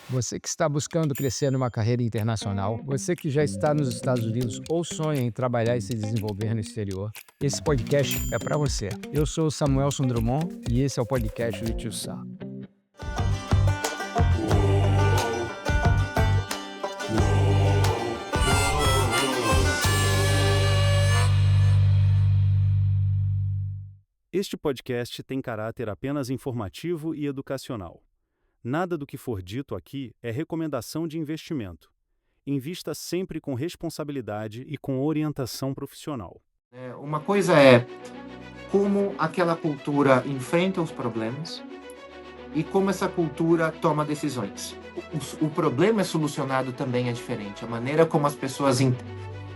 Você que está buscando crescer numa carreira internacional, você que já está nos Estados Unidos ou sonha em trabalhar e se desenvolver no exterior, esse podcast é para você. Eu sou o Samuelson Drummond e esse é o podcast do Tio Sá. Este podcast tem caráter apenas informativo e educacional. Nada do que for dito aqui é recomendação de investimento. Invista sempre com responsabilidade e com orientação profissional. Uma coisa é como aquela cultura enfrenta os problemas e como essa cultura toma decisões. O problema é solucionado também é diferente. A maneira como as pessoas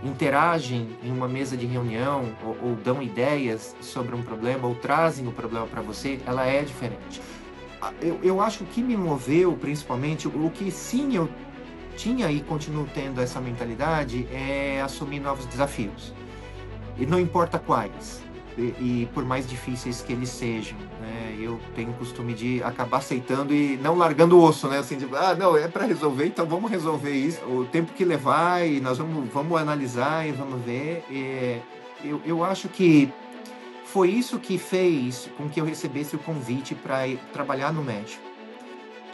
interagem em uma mesa de reunião ou dão ideias sobre um problema ou trazem o problema para você, ela é diferente. Eu acho que o que me moveu, principalmente, o que sim eu tinha e continuo tendo essa mentalidade é assumir novos desafios. E não importa quais, e por mais difíceis que eles sejam, né? Eu tenho o costume de acabar aceitando e não largando o osso, né? Assim, de, não, é para resolver, então vamos resolver isso. O tempo que levar e nós vamos analisar e vamos ver. Eu acho que foi isso que fez com que eu recebesse o convite para ir trabalhar no México.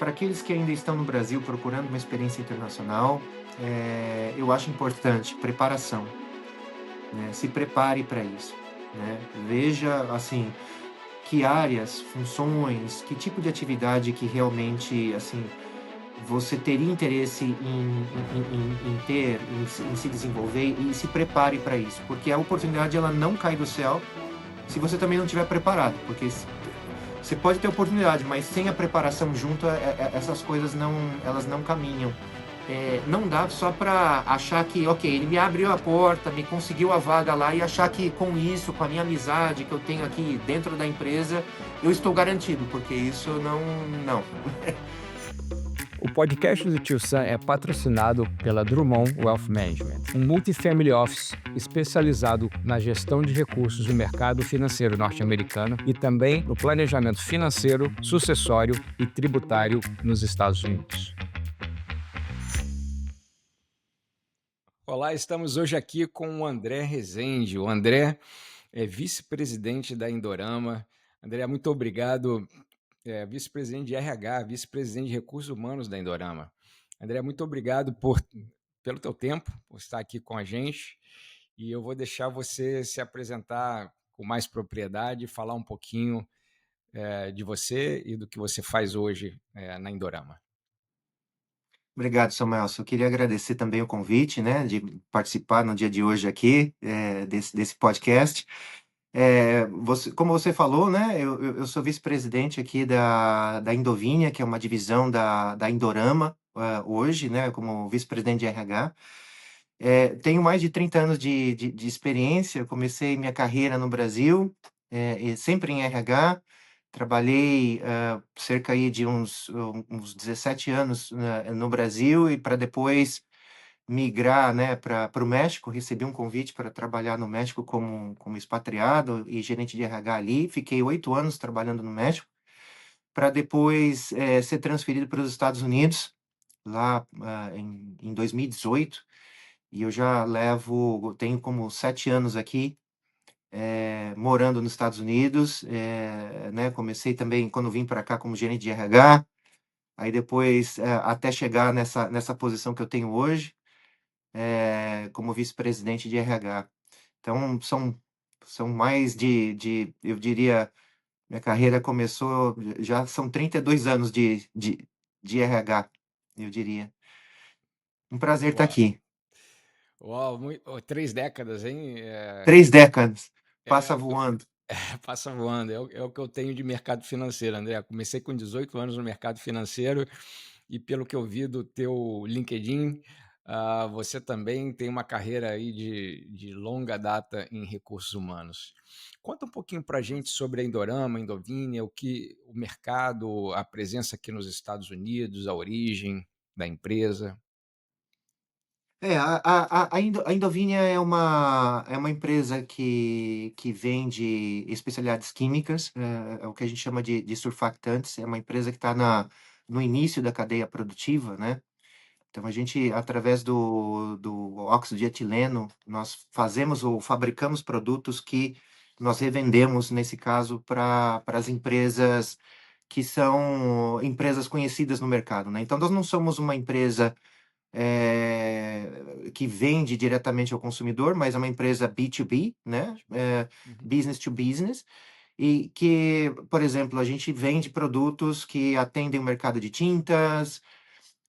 Para aqueles que ainda estão no Brasil procurando uma experiência internacional, eu acho importante preparação. Né? Se prepare para isso, né? Veja, assim, que áreas, funções, que tipo de atividade que realmente, assim, você teria interesse em ter, em se desenvolver e se prepare para isso, porque a oportunidade ela não cai do céu se você também não estiver preparado, porque você pode ter oportunidade, mas sem a preparação junto, essas coisas elas não caminham. Não dá só para achar que, ok, ele me abriu a porta, me conseguiu a vaga lá e achar que com isso, com a minha amizade que eu tenho aqui dentro da empresa, eu estou garantido, porque isso não. O podcast do Tio Sam é patrocinado pela Drummond Wealth Management, um multifamily office especializado na gestão de recursos do mercado financeiro norte-americano e também no planejamento financeiro, sucessório e tributário nos Estados Unidos. Olá, estamos hoje aqui com o André Rezende. O André é vice-presidente da Indorama. André, muito obrigado. Vice-presidente de RH, vice-presidente de recursos humanos da Indorama. André, muito obrigado pelo teu tempo, por estar aqui com a gente. E eu vou deixar você se apresentar com mais propriedade, falar um pouquinho de você e do que você faz hoje na Indorama. Obrigado, Samuel. Eu queria agradecer também o convite, né, de participar no dia de hoje aqui desse podcast. Como você falou, né, eu sou vice-presidente aqui da Indovinha, que é uma divisão da Indorama, hoje, né, como vice-presidente de RH. Tenho mais de 30 anos de experiência. Eu comecei minha carreira no Brasil, e sempre em RH. Trabalhei cerca aí de uns 17 anos no Brasil e para depois migrar, né, para o México. Recebi um convite para trabalhar no México como expatriado e gerente de RH ali. Fiquei 8 anos trabalhando no México para depois ser transferido para os Estados Unidos, lá em 2018. E eu tenho como 7 anos aqui, morando nos Estados Unidos. Né, comecei também quando vim para cá como gerente de RH, aí depois até chegar nessa posição que eu tenho hoje, como vice-presidente de RH. Então, são mais eu diria, minha carreira começou, já são 32 anos de RH, eu diria. Um prazer estar Uau, aqui. uau 3 décadas, hein? 3 décadas, passa É, voando. passa voando, é o que eu tenho de mercado financeiro, André. Comecei com 18 anos no mercado financeiro e pelo que eu vi do teu LinkedIn, você também tem uma carreira aí de longa data em recursos humanos. Conta um pouquinho para a gente sobre a Indorama, a Indovinha, o mercado, a presença aqui nos Estados Unidos, a origem da empresa. A Indovinya é uma empresa que vende especialidades químicas, é o que a gente chama de surfactantes. É uma empresa que está no início da cadeia produtiva, né? Então, a gente, através do óxido de etileno, nós fazemos ou fabricamos produtos que nós revendemos, nesse caso, para as empresas que são empresas conhecidas no mercado, né? Então, nós não somos uma empresa que vende diretamente ao consumidor, mas é uma empresa B2B, né? Uhum. Business to business, e que, por exemplo, a gente vende produtos que atendem o mercado de tintas,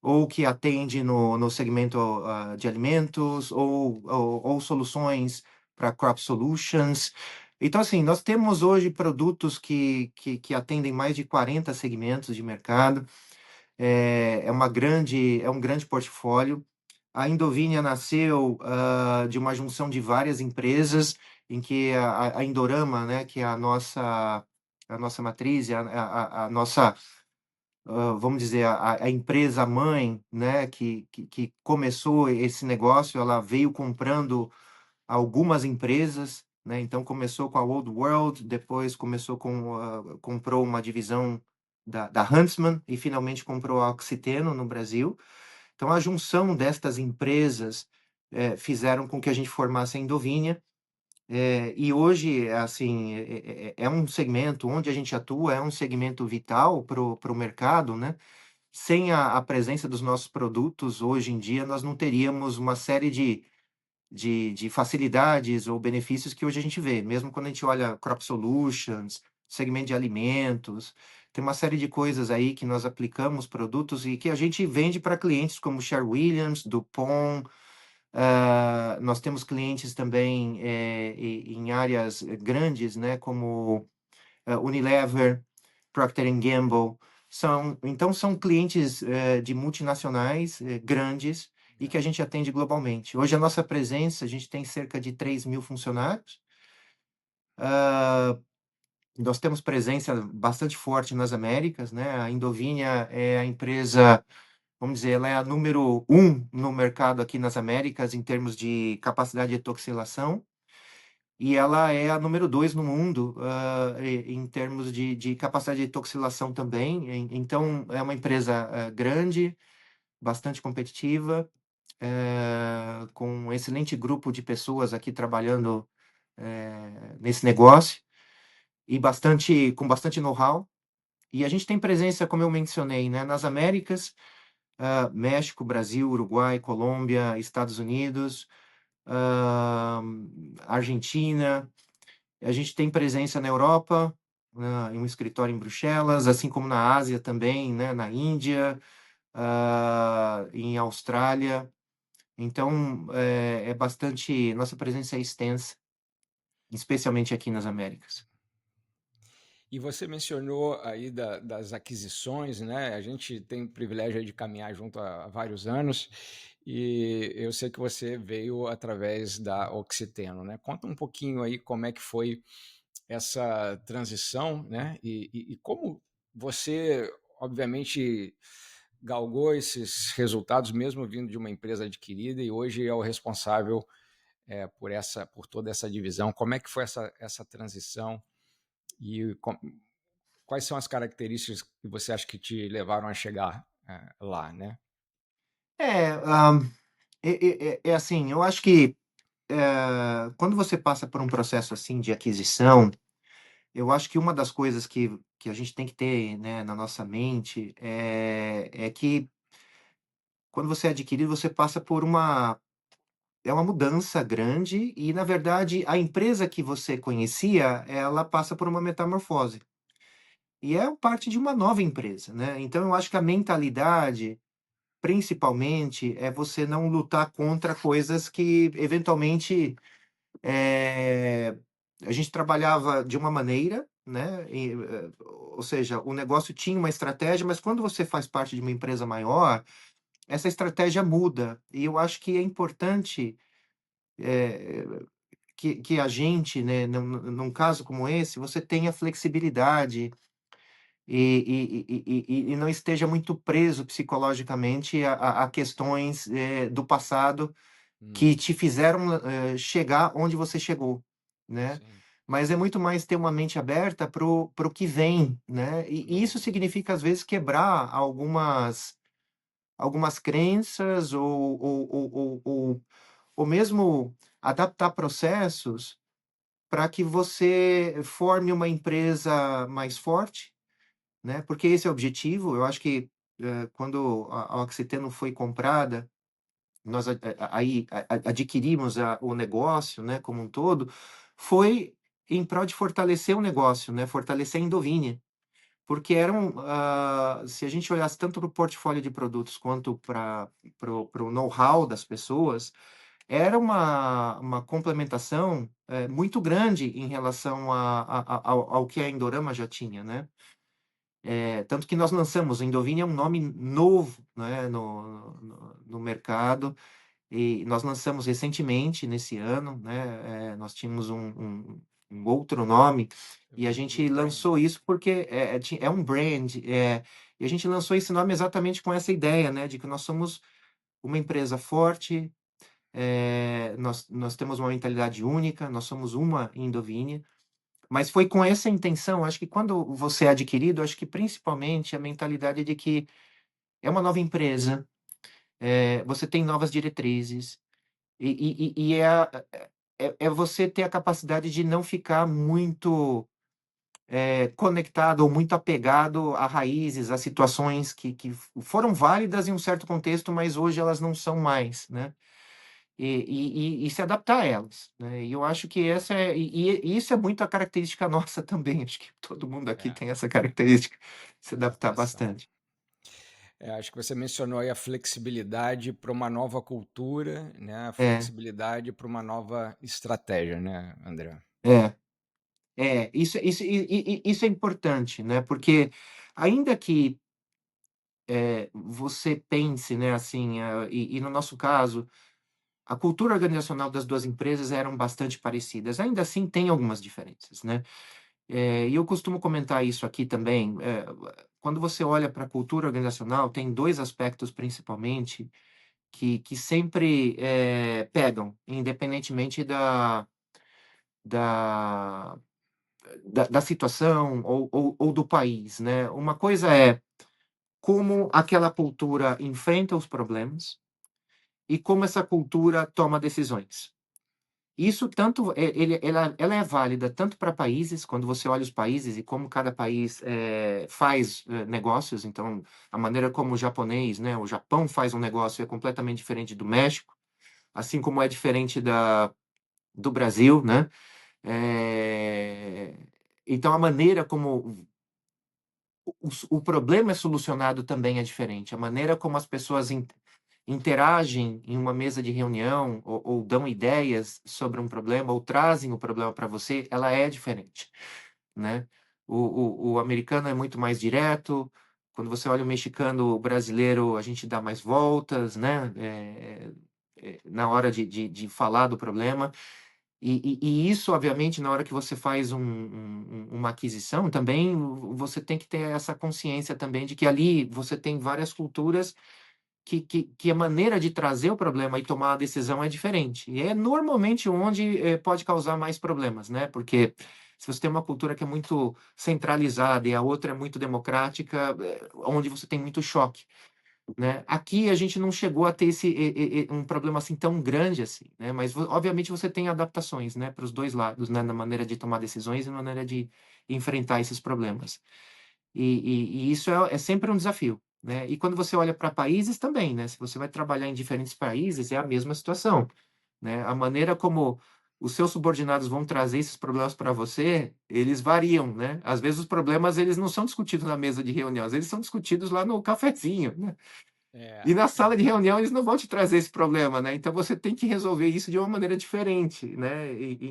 ou que atende no segmento de alimentos, ou soluções para crop solutions. Então, assim, nós temos hoje produtos que atendem mais de 40 segmentos de mercado. É um grande portfólio. A Indovinya nasceu de uma junção de várias empresas, em que a Indorama, né, que é a nossa matriz, a nossa, vamos dizer, a empresa mãe, né, que começou esse negócio, ela veio comprando algumas empresas, né? Então começou com a Old World, depois comprou uma divisão da Huntsman e finalmente comprou a Oxiteno no Brasil. Então a junção destas empresas fizeram com que a gente formasse a Indovinya. E hoje, assim, é um segmento onde a gente atua, é um segmento vital para o mercado, né? Sem a presença dos nossos produtos, hoje em dia, nós não teríamos uma série de facilidades ou benefícios que hoje a gente vê. Mesmo quando a gente olha Crop Solutions, segmento de alimentos, tem uma série de coisas aí que nós aplicamos produtos e que a gente vende para clientes como Sherwin-Williams, DuPont. Nós temos clientes também em áreas grandes, né, como Unilever, Procter Gamble. Então, são clientes de multinacionais grandes e que a gente atende globalmente. Hoje, a nossa presença, a gente tem cerca de 3.000 funcionários. Nós temos presença bastante forte nas Américas, né? A Indovinya é a empresa, vamos dizer, ela é a número um no mercado aqui nas Américas em termos de capacidade de etoxilação. E ela é a número 2 no mundo em termos de capacidade de etoxilação também. Então, é uma empresa grande, bastante competitiva, com um excelente grupo de pessoas aqui trabalhando nesse negócio e com bastante know-how. E a gente tem presença, como eu mencionei, né, nas Américas, México, Brasil, Uruguai, Colômbia, Estados Unidos, Argentina. A gente tem presença na Europa, em um escritório em Bruxelas, assim como na Ásia também, né, na Índia, em Austrália. Então, nossa presença é extensa, especialmente aqui nas Américas. E você mencionou aí das aquisições, né? A gente tem o privilégio aí de caminhar junto há vários anos e eu sei que você veio através da Oxiteno, né? Conta um pouquinho aí como é que foi essa transição, né? E como você, obviamente, galgou esses resultados mesmo vindo de uma empresa adquirida e hoje é o responsável por toda essa divisão. Como é que foi essa transição e quais são as características que você acha que te levaram a chegar lá, né? É, assim, eu acho que quando você passa por um processo assim de aquisição, eu acho que uma das coisas que a gente tem que ter, né, na nossa mente é que quando você é adquirido, você passa por uma mudança grande e, na verdade, a empresa que você conhecia, ela passa por uma metamorfose. E é parte de uma nova empresa, né? Então, eu acho que a mentalidade, principalmente, é você não lutar contra coisas que, eventualmente, eh, a gente trabalhava de uma maneira, né? Ou seja, o negócio tinha uma estratégia, mas quando você faz parte de uma empresa maior, essa estratégia muda. E eu acho que é importante eh, que a gente, né, num caso como esse, você tenha flexibilidade e não esteja muito preso psicologicamente a questões do passado que Hum, te fizeram chegar onde você chegou, né? sim. mas é muito mais ter uma mente aberta para o que vem, né? E isso Novo. significa, às vezes, quebrar algumas crenças ou mesmo adaptar processos para que você forme uma empresa mais forte, né? Porque esse é o objetivo. Eu acho que quando a Oxiteno foi comprada, nós aí adquirimos o negócio, né, como um todo, foi em prol de fortalecer o negócio, né, fortalecer a Indovinya, porque se a gente olhasse tanto para o portfólio de produtos quanto para o know-how das pessoas, era uma complementação muito grande em relação ao que a Indorama já tinha, né? Tanto que nós lançamos, a Indovinya é um nome novo, né, no mercado, e nós lançamos recentemente, nesse ano, né? Nós tínhamos um outro nome, Eu e a vi gente por aí. lançou isso porque é um brand, e a gente lançou esse nome exatamente com essa ideia, né? De que nós somos uma empresa forte, nós temos uma mentalidade única, nós somos uma Indovinya, mas foi com essa intenção. Acho que quando você é adquirido, acho que principalmente a mentalidade de que é uma nova empresa, você tem novas diretrizes, e é você ter a capacidade de não ficar muito conectado ou muito apegado a raízes, a situações que foram válidas em um certo contexto, mas hoje elas não são mais, né? E se adaptar a elas, né? E eu acho que e isso é muito a característica nossa também. Acho que todo mundo aqui É, tem essa característica, se adaptar adaptação. bastante. Acho que você mencionou aí a flexibilidade para uma nova cultura, né? A É, flexibilidade para uma nova estratégia, né, André? é. Isso é importante, né? Porque ainda que você pense, né, assim, e no nosso caso, a cultura organizacional das duas empresas eram bastante parecidas. Ainda assim, tem algumas diferenças, né? E eu costumo comentar isso aqui também. Quando você olha para a cultura organizacional, tem dois aspectos principalmente que sempre pegam, independentemente da, da situação ou do país, né? Uma coisa é como aquela cultura enfrenta os problemas e como essa cultura toma decisões. Isso tanto ela é válida tanto para países, quando você olha os países e como cada país faz negócios. Então, a maneira como o japonês, né, o Japão faz um negócio é completamente diferente do México, assim como é diferente do Brasil, né? Eh, então, a maneira como o problema é solucionado também é diferente. A maneira como as pessoas interagem em uma mesa de reunião ou dão ideias sobre um problema ou trazem o problema para você, ela é diferente, né? O americano é muito mais direto. Quando você olha o mexicano, o brasileiro, a gente dá mais voltas, né? Na hora de falar do problema. E isso, obviamente, na hora que você faz uma aquisição, também você tem que ter essa consciência também de que ali você tem várias culturas que a maneira de trazer o problema e tomar a decisão é diferente. E é normalmente onde pode causar mais problemas, né? Porque se você tem uma cultura que é muito centralizada e a outra é muito democrática, onde você tem muito choque, né? Aqui a gente não chegou a ter um problema assim tão grande assim, né? Mas obviamente você tem adaptações, né, para os dois lados, né, na maneira de tomar decisões e na maneira de enfrentar esses problemas. E isso é sempre um desafio, né? E quando você olha para países também, né? Se você vai trabalhar em diferentes países, é a mesma situação, né? A maneira como os seus subordinados vão trazer esses problemas para você, eles variam, né? Às vezes os problemas eles não são discutidos na mesa de reunião, às vezes são discutidos lá no cafezinho, né? É, E na sala de é, reunião eles não vão te trazer esse problema, né? Então você tem que resolver isso de uma maneira diferente, né?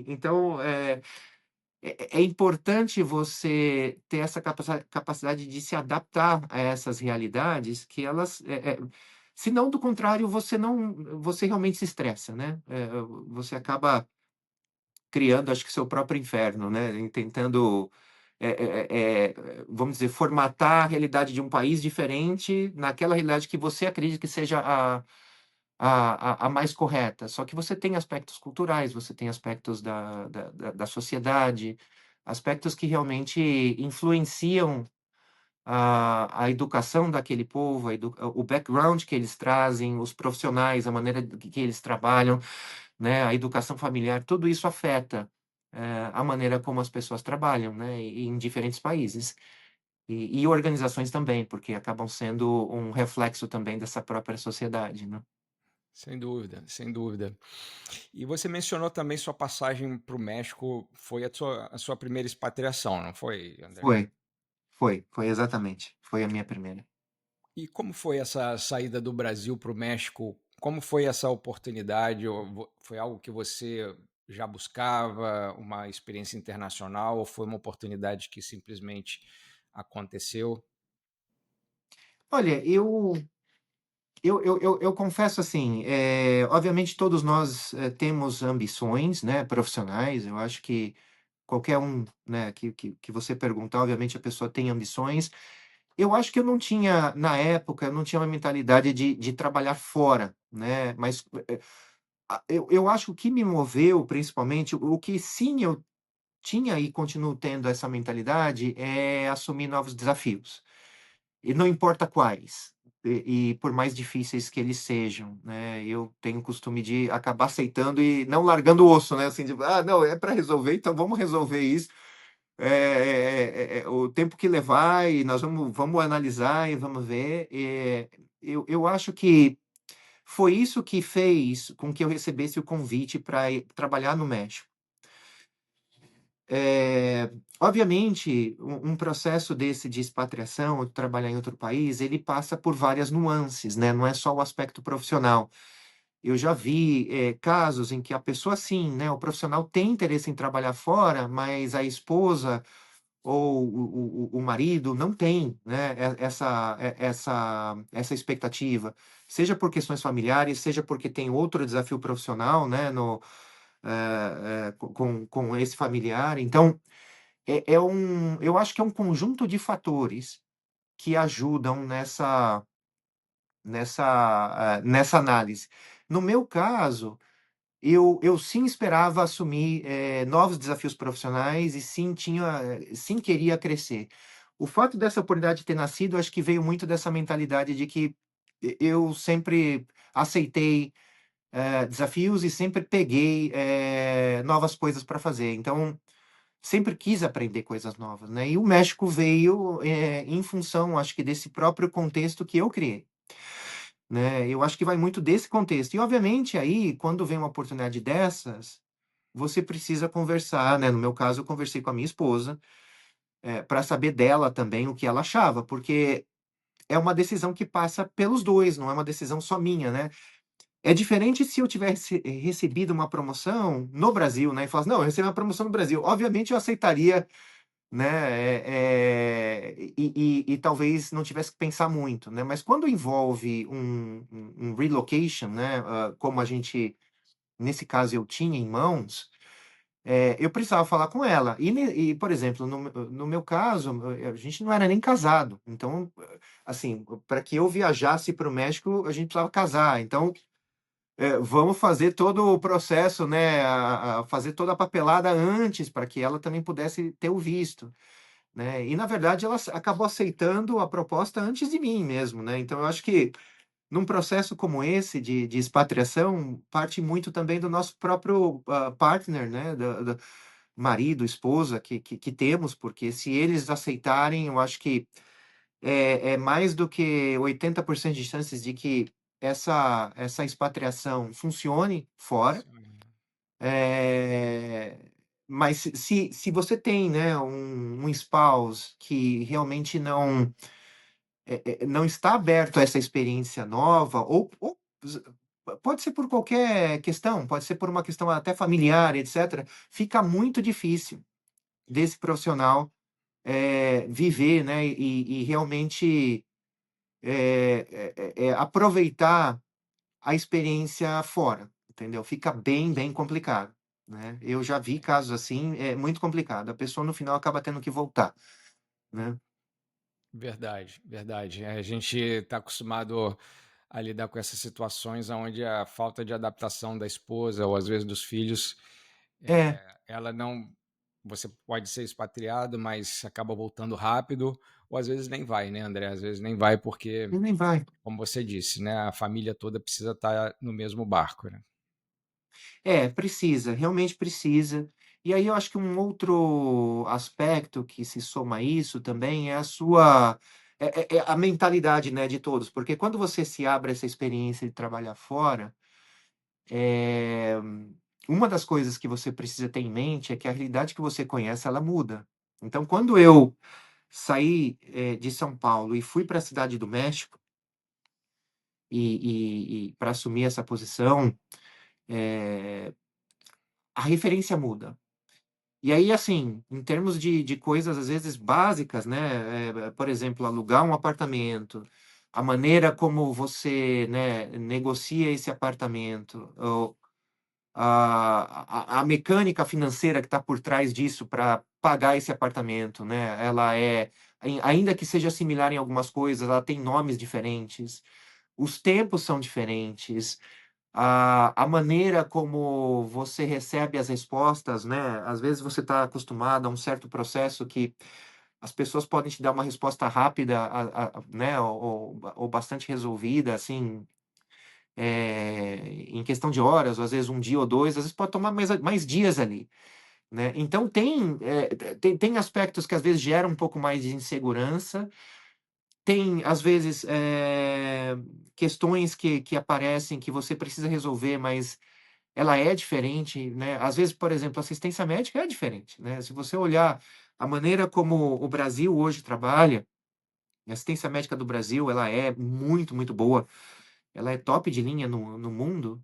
Então é importante você ter essa capacidade de se adaptar a essas realidades, que elas, senão do contrário você não, você realmente se estressa, né? Você acaba criando, acho que seu próprio inferno, né? Em tentando vamos dizer, formatar a realidade de um país diferente naquela realidade que você acredita que seja a mais correta. Só que você tem aspectos culturais, você tem aspectos da sociedade, aspectos que realmente influenciam a educação daquele povo, o background que eles trazem, os profissionais, a maneira que eles trabalham, né, a educação familiar, tudo isso afeta, a maneira como as pessoas trabalham, né, em diferentes países. E organizações também, porque acabam sendo um reflexo também dessa própria sociedade, né. Sem dúvida, sem dúvida. E você mencionou também sua passagem para o México, foi a sua primeira expatriação, não foi, André? Foi, foi exatamente, foi a minha primeira. E como foi essa saída do Brasil para o México? Como foi essa oportunidade? Foi algo que você já buscava, uma experiência internacional, ou foi uma oportunidade que simplesmente aconteceu? Olha, eu confesso assim, obviamente todos nós, temos ambições, né, profissionais, eu acho que qualquer um, né, que você perguntar, obviamente a pessoa tem ambições. Eu acho que eu não tinha, na época, eu não tinha uma mentalidade de trabalhar fora, né, mas, eu acho que o que me moveu principalmente, o que sim eu tinha e continuo tendo essa mentalidade, é assumir novos desafios. E não importa quais, e por mais difíceis que eles sejam, né, eu tenho o costume de acabar aceitando e não largando o osso, né, assim, de: "Ah, não, é para resolver, então vamos resolver isso, o tempo que levar e nós vamos analisar e vamos ver". Eu acho que foi isso que fez com que eu recebesse o convite para ir trabalhar no México. Eh, Obviamente, um processo desse de expatriação ou de trabalhar em outro país, ele passa por várias nuances, né, não é só o aspecto profissional. Eu já vi, casos em que a pessoa sim, né, o profissional tem interesse em trabalhar fora, mas a esposa ou o marido não tem, né, essa expectativa, seja por questões familiares, seja porque tem outro desafio profissional, né, com esse familiar. Então, eu acho que é um conjunto de fatores que ajudam nessa análise. No meu caso, eu sim esperava assumir, novos desafios profissionais e sim queria crescer. O fato dessa oportunidade ter nascido, acho que veio muito dessa mentalidade de que eu sempre aceitei, desafios e sempre peguei, novas coisas para fazer. Então, sempre quis aprender coisas novas, né, e o México veio, em função, acho que desse próprio contexto que eu criei, né, eu acho que vai muito desse contexto. E obviamente aí, quando vem uma oportunidade dessas, você precisa conversar, né, no meu caso eu conversei com a minha esposa, pra saber dela também o que ela achava, porque é uma decisão que passa pelos 2, não é uma decisão só minha, né. É diferente se eu tivesse recebido uma promoção no Brasil, né, e falasse: "Não, eu recebi uma promoção no Brasil", obviamente eu aceitaria, né, e talvez não tivesse que pensar muito, né, mas quando envolve um relocation, né, como a gente nesse caso eu tinha em mãos, eu precisava falar com ela. E, por exemplo, no meu caso, a gente não era nem casado, então, assim, para que eu viajasse para o México, a gente precisava casar, então, vamos fazer todo o processo, né, fazer toda a papelada antes, para que ela também pudesse ter o visto. Né, e na verdade ela acabou aceitando a proposta antes de mim mesmo, né, então eu acho que num processo como esse de expatriação, parte muito também do nosso próprio, partner, né, da marido, esposa que temos, porque se eles aceitarem, eu acho que é mais do que 80% de chances de que essa expatriação funcione fora. Sim. Eh, mas se você tem, né, um spouse que realmente não está aberto a essa experiência nova ou s pode ser por qualquer questão, pode ser por uma questão até familiar, etcétera, fica muito difícil desse profissional, viver, né, e realmente, aproveitar a experiência fora, entendeu? Fica bem, bem complicado, né. Eu já vi casos assim, é muito complicado, a pessoa no final acaba tendo que voltar, né. Verdade, verdade. A gente está acostumado a lidar com essas situações onde a falta de adaptação da esposa ou às vezes dos filhos, É, ela não você pode ser expatriado, mas acaba voltando rápido, ou às vezes nem vai, né, André? Às vezes nem vai porque, e nem vai. como você disse, né, a família toda precisa estar no mesmo barco, né? É, precisa, realmente precisa. E aí eu acho que um outro aspecto que se soma a isso também é a sua é a mentalidade, né, de todos, porque quando você se abre essa experiência de trabalhar fora, eh, uma das coisas que você precisa ter em mente é que a realidade que você conhece, ela muda. Então quando eu saí, de São Paulo e fui para a Cidade do México, e pra assumir essa posição, eh, a referência muda. E aí, assim, em termos de coisas, às vezes, básicas, né, por exemplo, alugar um apartamento, a maneira como você, né, negocia esse apartamento, ou a mecânica financeira que está por trás disso para pagar esse apartamento, né, ela é ainda que seja similar em algumas coisas, ela tem nomes diferentes, os tempos são diferentes, a maneira como você recebe as respostas, né, às vezes você está acostumado a um certo processo que as pessoas podem te dar uma resposta rápida, né, ou bastante resolvida, assim, em questão de horas, ou às vezes um dia ou 2, às vezes pode tomar mais dias ali, né. Então tem aspectos que às vezes geram um pouco mais de insegurança, tem, às vezes, questões que aparecem que você precisa resolver, mas ela é diferente, né. Às vezes, por exemplo, assistência médica é diferente, né. Se você olhar a maneira como o Brasil hoje trabalha, a assistência médica do Brasil, ela é muito, muito boa. Ela é top de linha no mundo.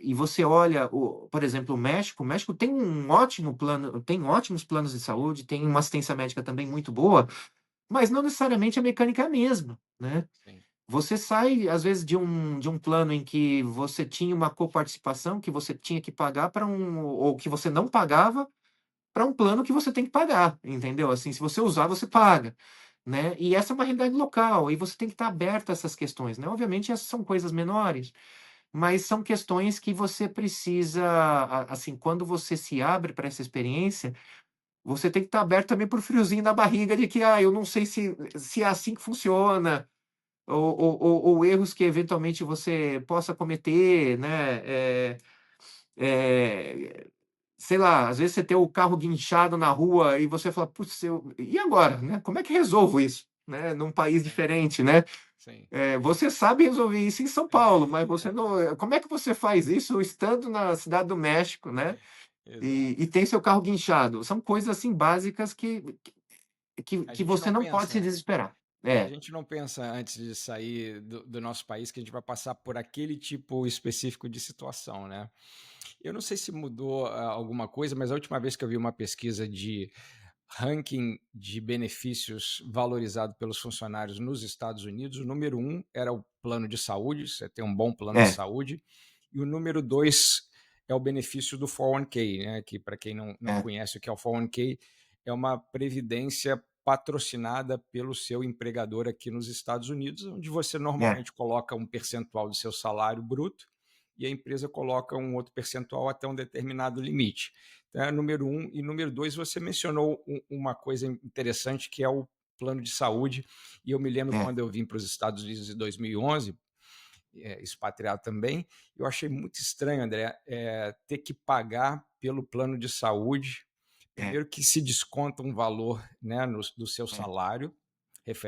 E você olha por exemplo, o México tem um ótimo plano, tem ótimos planos de saúde, tem uma assistência médica também muito boa, mas não necessariamente a mecânica é a mesma, né. Sim, Você sai, às vezes, de um plano em que você tinha uma coparticipação, que você tinha que pagar para ou que você não pagava, para um plano que você tem que pagar, entendeu? Assim, se você usar, você paga, né. E essa é uma realidade local, e você tem que estar aberto a essas questões, né. Obviamente, essas são coisas menores, mas são questões que você precisa, assim, quando você se abre para essa experiência, você tem que estar aberto também para o friozinho na barriga de que: "Ah, eu não sei se é assim que funciona", ou erros que eventualmente você possa cometer, né, eh, sei lá, às vezes você tem o carro guinchado na rua e você fala: "Putz, e agora, né, como é que resolvo isso?", né, num país sim, diferente, né. sim. Você sabe resolver isso em São Paulo, mas você É, não como é que você faz isso estando na Cidade do México, né, e exato. tem seu carro guinchado? São coisas, assim, básicas A que gente você não não pode se pensa, desesperar. a É, gente não pensa antes de sair do nosso país que a gente vai passar por aquele tipo específico de situação, né? Eu não sei se mudou alguma coisa, mas a última vez que eu vi uma pesquisa de ranking de benefícios valorizado pelos funcionários nos Estados Unidos, o número um era o plano de saúde, você tem um bom plano de é, saúde, e o número dois é o benefício do 401k, né? Que para quem não é, conhece o que é o 401k, é uma previdência patrocinada pelo seu empregador aqui nos Estados Unidos, onde você é, normalmente coloca um percentual do seu salário bruto e a empresa coloca um outro percentual até um determinado limite. Então, é número um. E número dois, você mencionou uma coisa interessante que é o plano de saúde. E eu me lembro é, quando eu vim para os Estados Unidos em 2011, expatriado também, eu achei muito estranho, André, ter que pagar pelo plano de saúde. é, Primeiro que se desconta um valor, né, do seu é, salário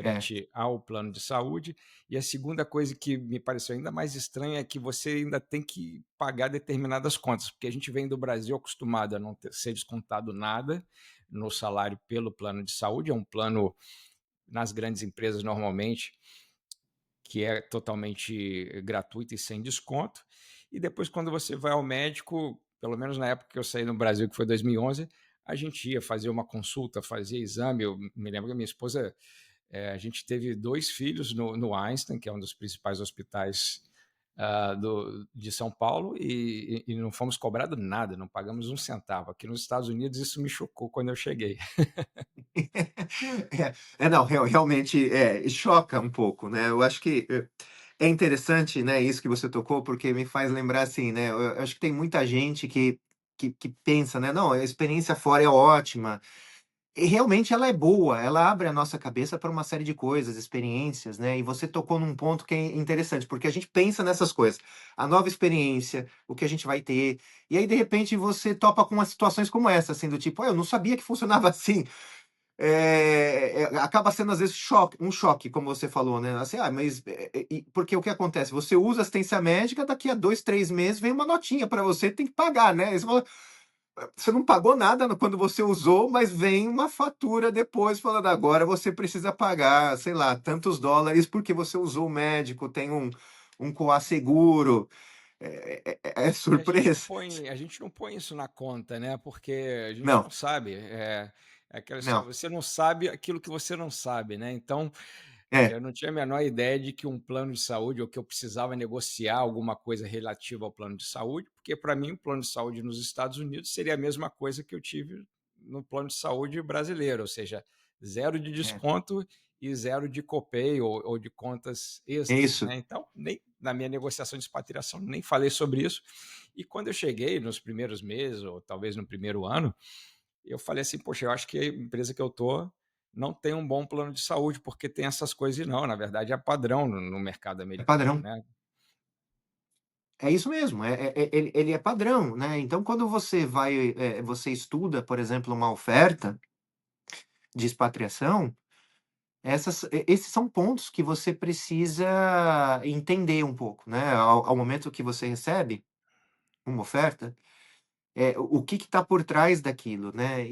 é, referente ao plano de saúde, e a segunda coisa que me pareceu ainda mais estranha é que você ainda tem que pagar determinadas contas, porque a gente vem do Brasil acostumado a não ser descontado nada no salário pelo plano de saúde, é um plano nas grandes empresas normalmente que é totalmente gratuito e sem desconto. E depois, quando você vai ao médico, pelo menos na época que eu saí no Brasil, que foi 2011, a gente ia fazer uma consulta, fazia exame. Eu me lembro que a minha esposa, a gente teve 2 filhos no Einstein, que é um dos principais hospitais de São Paulo e não fomos cobrados nada, não pagamos um centavo. Aqui nos Estados Unidos isso me chocou quando eu cheguei. Não, realmente, choca um pouco, né. Eu acho que, é interessante, né, isso que você tocou, porque me faz lembrar, assim, né, eu acho que tem muita gente que pensa, né: "Não, a experiência fora é ótima", e realmente ela é boa, ela abre a nossa cabeça para uma série de coisas, experiências, né, e você tocou num ponto que é interessante, porque a gente pensa nessas coisas, a nova experiência, o que a gente vai ter, e aí de repente você topa com umas situações como essa, assim, do tipo: "Ah, eu não sabia que funcionava assim". Acaba sendo às vezes um choque, como você falou, né, assim, mas, porque o que acontece, você usa assistência médica, daqui a 2, 3 meses vem uma notinha para você, tem que pagar, né, aí você fala, você não pagou nada quando você usou, mas vem uma fatura depois falando: "Agora você precisa pagar, sei lá, tantos dólares porque você usou o médico, tem um coasseguro". É E a gente não surpresa. põe a gente não põe isso na conta, né, porque a gente Não, não sabe, é aquela não. história, você não sabe aquilo que você não sabe, né, então, É, eu não tinha a menor ideia de que um plano de saúde ou que eu precisava negociar alguma coisa relativa ao plano de saúde, porque para mim o plano de saúde nos Estados Unidos seria a mesma coisa que eu tive no plano de saúde brasileiro, ou seja, zero de é. desconto e zero de copay ou de contas É extras, isso. né. Então, nem na minha negociação de expatriação nem falei sobre isso. E quando eu cheguei nos primeiros meses ou talvez no primeiro ano, eu falei assim: "Poxa, eu acho que a empresa que eu tô não tem um bom plano de saúde, porque tem essas coisas", e não, na verdade é padrão no mercado É americano, padrão. né. É isso mesmo, ele é padrão, né, então quando você vai, você estuda, por exemplo, uma oferta de expatriação, esses são pontos que você precisa entender um pouco, né, ao momento que você recebe uma oferta, o que está por trás daquilo, né,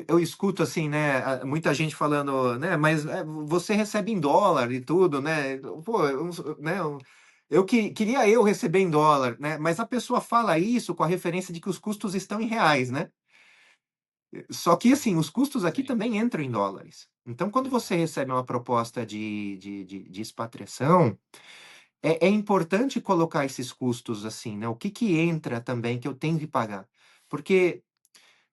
eu escuto assim, né, muita gente falando, né, mas, você recebe em dólar e tudo, né, pô, eu queria eu receber em dólar, né, mas a pessoa fala isso com a referência de que os custos estão em reais, né. Só que assim, os custos aqui Sim, também entram em dólares. Então quando você exato. recebe uma proposta de expatriação, é importante colocar esses custos assim, né, o que que entra também que eu tenho que pagar. Porque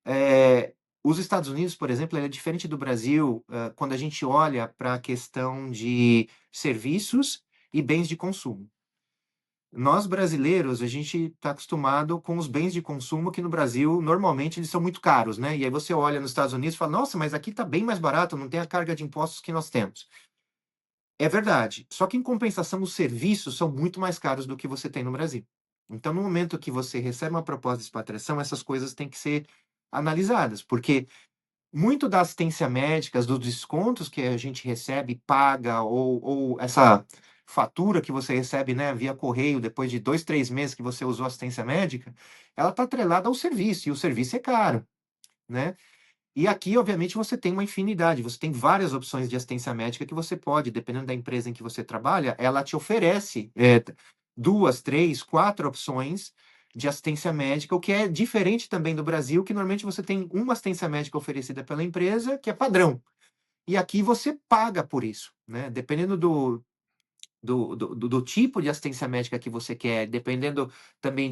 eh, os Estados Unidos, por exemplo, ele é diferente do Brasil, quando a gente olha para a questão de serviços e bens de consumo. Nós brasileiros, a gente está acostumado com os bens de consumo que no Brasil, normalmente, eles são muito caros, né? E aí você olha nos Estados Unidos e fala: "Nossa, mas aqui está bem mais barato, não tem a carga de impostos que nós temos". É verdade, só que em compensação os serviços são muito mais caros do que você tem no Brasil. Então, no momento que você recebe uma proposta de expatriação, essas coisas têm que ser analisadas, porque muito da assistência médica, dos descontos que a gente recebe, paga, ou essa fatura que você recebe, né, via correio depois de 2, 3 meses que você usou assistência médica, ela está atrelada ao serviço, e o serviço é caro, né. E aqui, obviamente, você tem uma infinidade, você tem várias opções de assistência médica que você pode, dependendo da empresa em que você trabalha, ela te oferece, 2, 3, 4 opções de assistência médica, o que é diferente também do Brasil, que normalmente você tem uma assistência médica oferecida pela empresa, que é padrão. E aqui você paga por isso, né, dependendo do tipo de assistência médica que você quer, dependendo também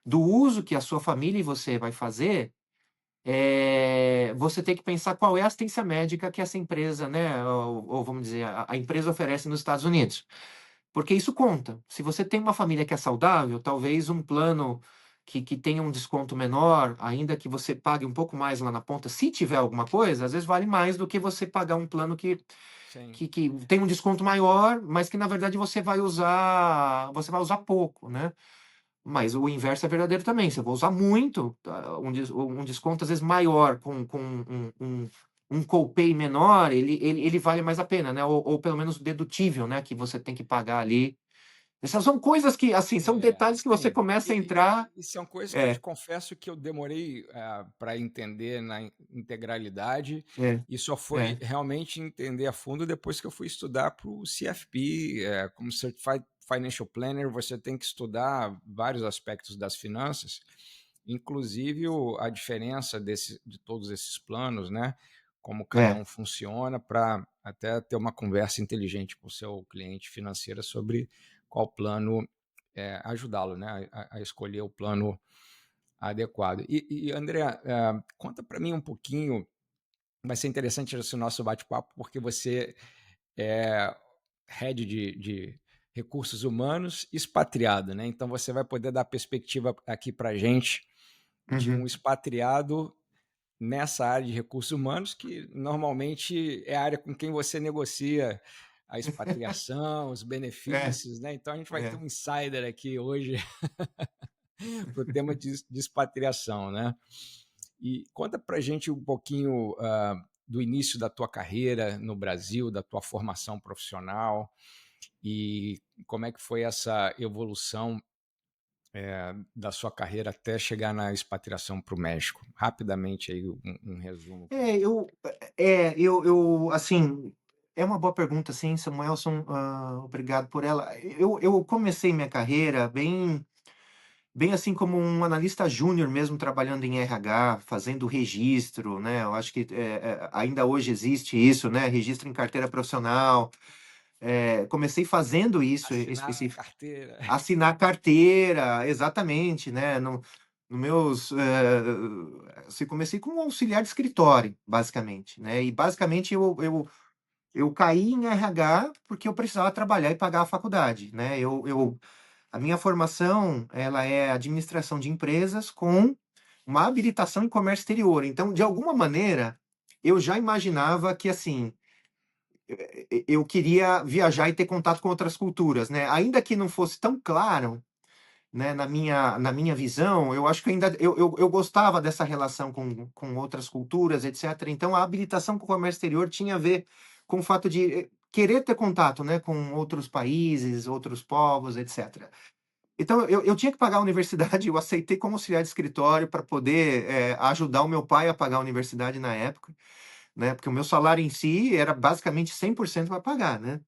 do uso que a sua família e você vai fazer, você tem que pensar qual é a assistência médica que essa empresa, né, ou vamos dizer, a empresa oferece nos Estados Unidos. Porque isso conta. Se você tem uma família que é saudável, talvez um plano que tenha um desconto menor, ainda que você pague um pouco mais lá na ponta, se tiver alguma coisa, às vezes vale mais do que você pagar um plano que Sim. que que tem um desconto maior, mas que na verdade você vai usar pouco, né. Mas o inverso é verdadeiro também, se eu vou usar muito, um desconto às vezes maior com um copay menor, ele vale mais a pena, né, ou pelo menos dedutível, né, que você tem que pagar ali. Essas são coisas que, assim, são detalhes que você Sim. começa a entrar. E são coisas que eu te É, confesso que eu demorei, para entender na integralidade, é, e só foi é, realmente entender a fundo depois que eu fui estudar para o CFP, como Certified Financial Planner, você tem que estudar vários aspectos das finanças, inclusive a diferença de todos esses planos, né, como cada é, um funciona, para até ter uma conversa inteligente com o seu cliente financeira sobre qual plano ajudá-lo, né, a escolher o plano adequado. E André, conta para mim um pouquinho, vai ser interessante esse nosso bate-papo, porque você é head de recursos humanos expatriado, né? Então você vai poder dar perspectiva aqui para gente de um Uhum. expatriado nessa área de recursos humanos, que normalmente é a área com quem você negocia a expatriação, os É, benefícios, né? Então a gente vai ter é. um insider aqui hoje para o tema de expatriação, né? E conta para gente um pouquinho do início da tua carreira no Brasil, da tua formação profissional e como é que foi essa evolução da sua carreira até chegar na expatriação para o México. Rapidamente aí um resumo. É, assim, é uma boa pergunta, sim, Samuelson, obrigado por ela. Eu comecei minha carreira bem assim como um analista júnior mesmo, trabalhando em RH, fazendo registro, né? Eu acho que ainda hoje existe isso, né? Registro em carteira profissional. Comecei fazendo isso Assinar a específico. carteira. Assinar carteira, exatamente, né? No meus, assim, comecei como auxiliar de escritório, basicamente, né? E basicamente eu caí em RH porque eu precisava trabalhar e pagar a faculdade, né? A minha formação, ela é administração de empresas com uma habilitação em comércio exterior. Então, de alguma maneira, eu já imaginava que, assim, eu queria viajar e ter contato com outras culturas, né? Ainda que não fosse tão claro, né, na minha visão, eu acho que ainda eu gostava dessa relação com outras culturas, etc. Então, a habilitação com o comércio exterior tinha a ver com o fato de querer ter contato, né, com outros países, outros povos, etc. Então, eu tinha que pagar a universidade, eu aceitei como auxiliar de escritório para poder ajudar o meu pai a pagar a universidade na época, né, porque o meu salário em si era basicamente 100% para pagar, né.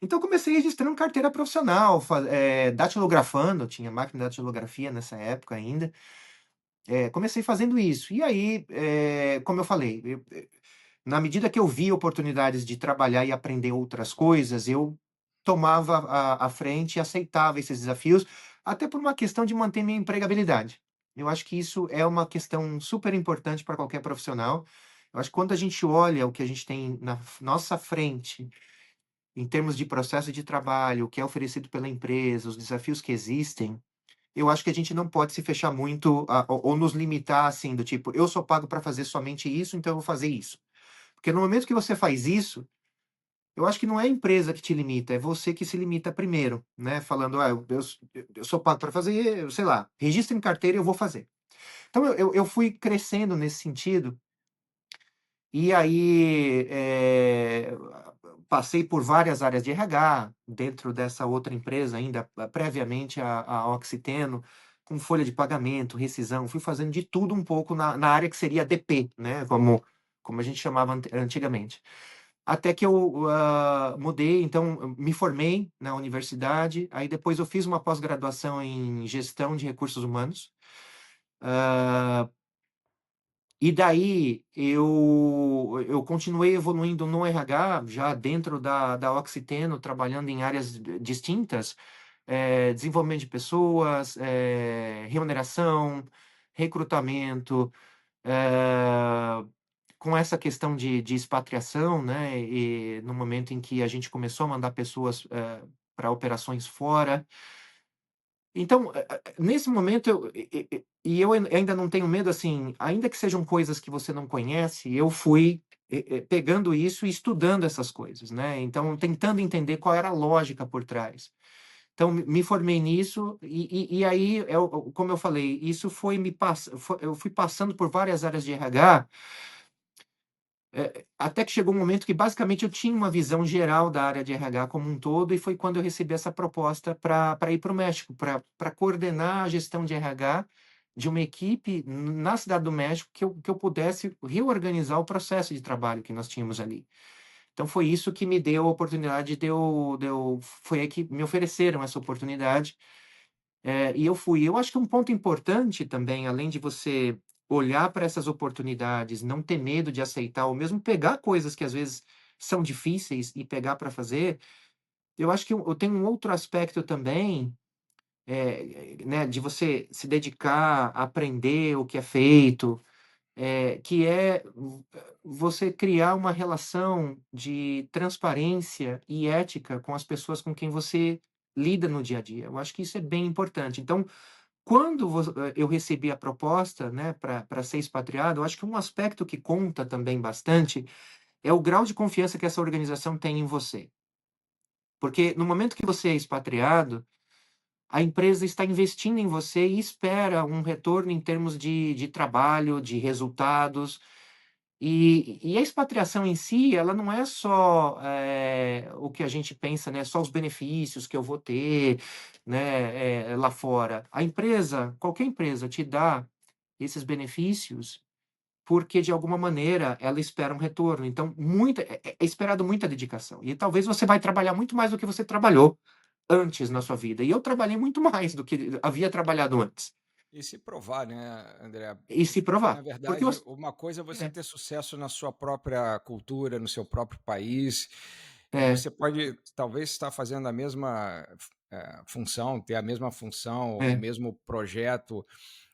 Então, eu comecei registrando carteira profissional, datilografando, tinha máquina de datilografia nessa época ainda. Comecei fazendo isso. E aí, como eu falei, na medida que eu via oportunidades de trabalhar e aprender outras coisas, eu tomava a frente e aceitava esses desafios, até por uma questão de manter minha empregabilidade. Eu acho que isso é uma questão super importante para qualquer profissional. Eu acho que quando a gente olha o que a gente tem na nossa frente, em termos de processo de trabalho, o que é oferecido pela empresa, os desafios que existem, eu acho que a gente não pode se fechar muito ou nos limitar assim, do tipo, eu sou pago para fazer somente isso, então eu vou fazer isso. Porque no momento que você faz isso, eu acho que não é a empresa que te limita, é você que se limita primeiro, né? Falando, eu sou pago para fazer, sei lá, registro em carteira e eu vou fazer. Então eu fui crescendo nesse sentido, e aí passei por várias áreas de RH, dentro dessa outra empresa ainda, previamente a Oxiteno, com folha de pagamento, rescisão, fui fazendo de tudo um pouco na área que seria DP, né? Como a gente chamava antigamente. Até que eu mudei, então eu me formei na universidade, aí depois eu fiz uma pós-graduação em gestão de recursos humanos. Ah, e daí eu continuei evoluindo no RH, já dentro da Oxiteno, trabalhando em áreas distintas, desenvolvimento de pessoas, remuneração, recrutamento, eh, com essa questão de expatriação, né, e no momento em que a gente começou a mandar pessoas para operações fora. Então, nesse momento, eu ainda não tenho medo, assim, ainda que sejam coisas que você não conhece, eu fui pegando isso e estudando essas coisas, né? Então, tentando entender qual era a lógica por trás. Então, me formei nisso, e aí, como eu falei, isso eu fui passando por várias áreas de RH, até que chegou um momento que basicamente eu tinha uma visão geral da área de RH como um todo, e foi quando eu recebi essa proposta para ir para o México, para coordenar a gestão de RH de uma equipe na Cidade do México, que eu pudesse reorganizar o processo de trabalho que nós tínhamos ali. Então foi isso que me deu a oportunidade foi aí que me ofereceram essa oportunidade, e eu fui. Eu acho que um ponto importante também, além de você olhar para essas oportunidades, não ter medo de aceitar, ou mesmo pegar coisas que às vezes são difíceis e pegar para fazer, eu acho que tem um outro aspecto também, né, de você se dedicar a aprender o que é feito, que é você criar uma relação de transparência e ética com as pessoas com quem você lida no dia a dia. Eu acho que isso é bem importante. Então, quando eu recebi a proposta, né, para ser expatriado, eu acho que um aspecto que conta também bastante é o grau de confiança que essa organização tem em você. Porque no momento que você é expatriado, a empresa está investindo em você e espera um retorno em termos de trabalho, de resultados. E a expatriação em si, ela não é só o que a gente pensa, né? Só os benefícios que eu vou ter, né, lá fora. A empresa, qualquer empresa, te dá esses benefícios porque, de alguma maneira, ela espera um retorno. Então, é esperado muita dedicação. E talvez você vai trabalhar muito mais do que você trabalhou antes na sua vida. E eu trabalhei muito mais do que havia trabalhado antes. E se provar, né, André? E se Porque, na provar. Porque verdade, você. uma coisa é você É, ter sucesso na sua própria cultura, no seu próprio país, e é, você pode talvez estar fazendo a mesma função, ter a mesma função, o é, mesmo projeto,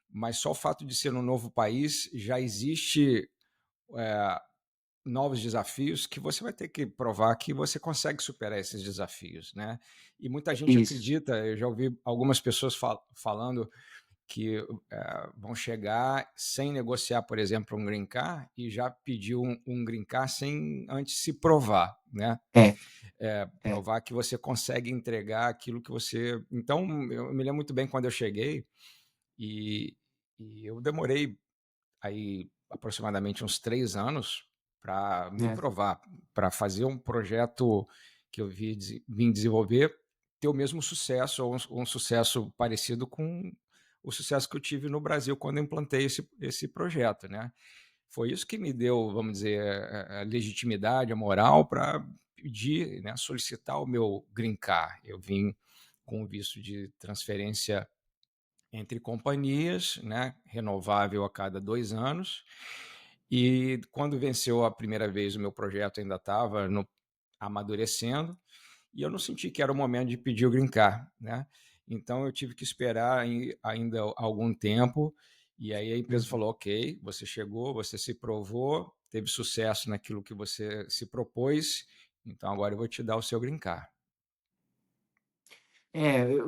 mas só o fato de ser um novo país já existe novos desafios que você vai ter que provar que você consegue superar esses desafios, né? E muita gente isso. acredita, eu já ouvi algumas pessoas falando que vão chegar sem negociar, por exemplo, um green card e já pedir um green card sem antes se provar, né? É, é, Provar que você consegue entregar aquilo que você. Então, eu me lembro muito bem quando eu cheguei e, e eu demorei aí aproximadamente uns 3 anos para me é. provar, para fazer um projeto que eu vim desenvolver ter o mesmo sucesso ou um sucesso parecido com o sucesso que eu tive no Brasil quando eu implantei esse projeto, né? Foi isso que me deu, vamos dizer, a legitimidade, a moral para pedir, né, solicitar o meu green card. Eu vim com visto de transferência entre companhias, né, renovável a cada 2 anos. E quando venceu a primeira vez, o meu projeto ainda estava amadurecendo e eu não senti que era o momento de pedir o green card, né? Então eu tive que esperar ainda algum tempo e aí a empresa Uhum. falou: ok, você chegou, você se provou, teve sucesso naquilo que você se propôs, então agora eu vou te dar o seu green card.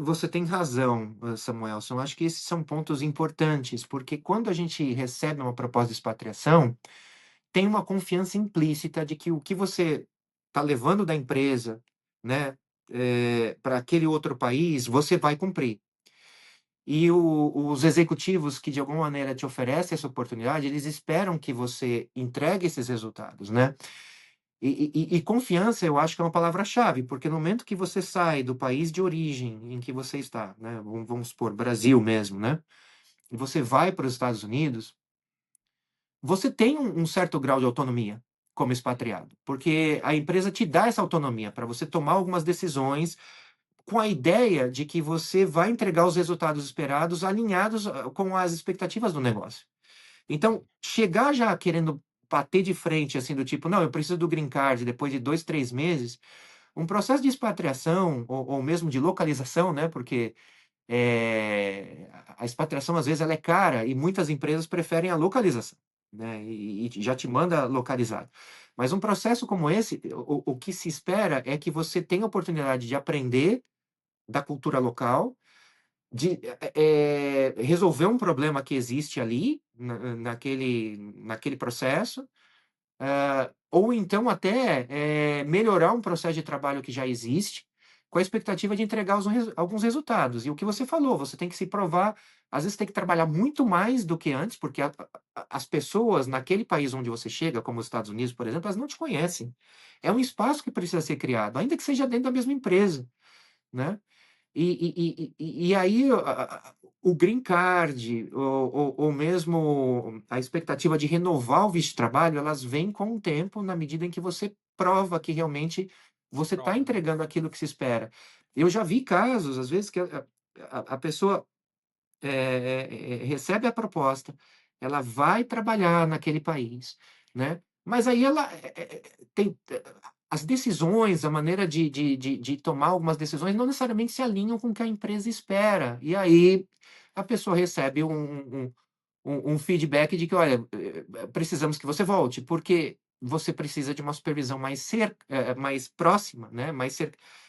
Você tem razão, Samuelson. Eu acho que esses são pontos importantes, porque quando a gente recebe uma proposta de expatriação, tem uma confiança implícita de que o que você está levando da empresa, né, para aquele outro país, você vai cumprir. E os executivos que de alguma maneira te oferecem essa oportunidade, eles esperam que você entregue esses resultados, né? E confiança, eu acho que é uma palavra-chave, porque no momento que você sai do país de origem em que você está, né? Vamos supor, Brasil mesmo, né? E você vai para os Estados Unidos, você tem um certo grau de autonomia como expatriado, porque a empresa te dá essa autonomia para você tomar algumas decisões com a ideia de que você vai entregar os resultados esperados alinhados com as expectativas do negócio. Então, chegar já querendo bater de frente, assim, do tipo, não, eu preciso do green card depois de 2, 3 meses, um processo de expatriação, ou mesmo de localização, né? Porque a expatriação, às vezes, ela é cara e muitas empresas preferem a localização, né? E já te manda localizado. Mas um processo como esse, o que se espera é que você tenha a oportunidade de aprender da cultura local, de resolver um problema que existe ali, naquele processo, ou então até melhorar um processo de trabalho que já existe, com a expectativa de entregar alguns resultados. E o que você falou, você tem que se provar, às vezes tem que trabalhar muito mais do que antes, porque as pessoas naquele país onde você chega, como os Estados Unidos, por exemplo, elas não te conhecem. É um espaço que precisa ser criado, ainda que seja dentro da mesma empresa, né? E aí o green card, ou mesmo a expectativa de renovar o visto de trabalho, elas vêm com o tempo, na medida em que você prova que realmente Se você está prova, né? entregando aquilo que se espera. Eu já vi casos, às vezes, que a pessoa recebe a proposta, ela vai trabalhar naquele país, né? Mas aí ela tem. as decisões, a maneira de tomar algumas decisões não necessariamente se alinham com o que a empresa espera. E aí a pessoa recebe um feedback de que, olha, precisamos que você volte, porque você precisa de uma supervisão mais próxima, né?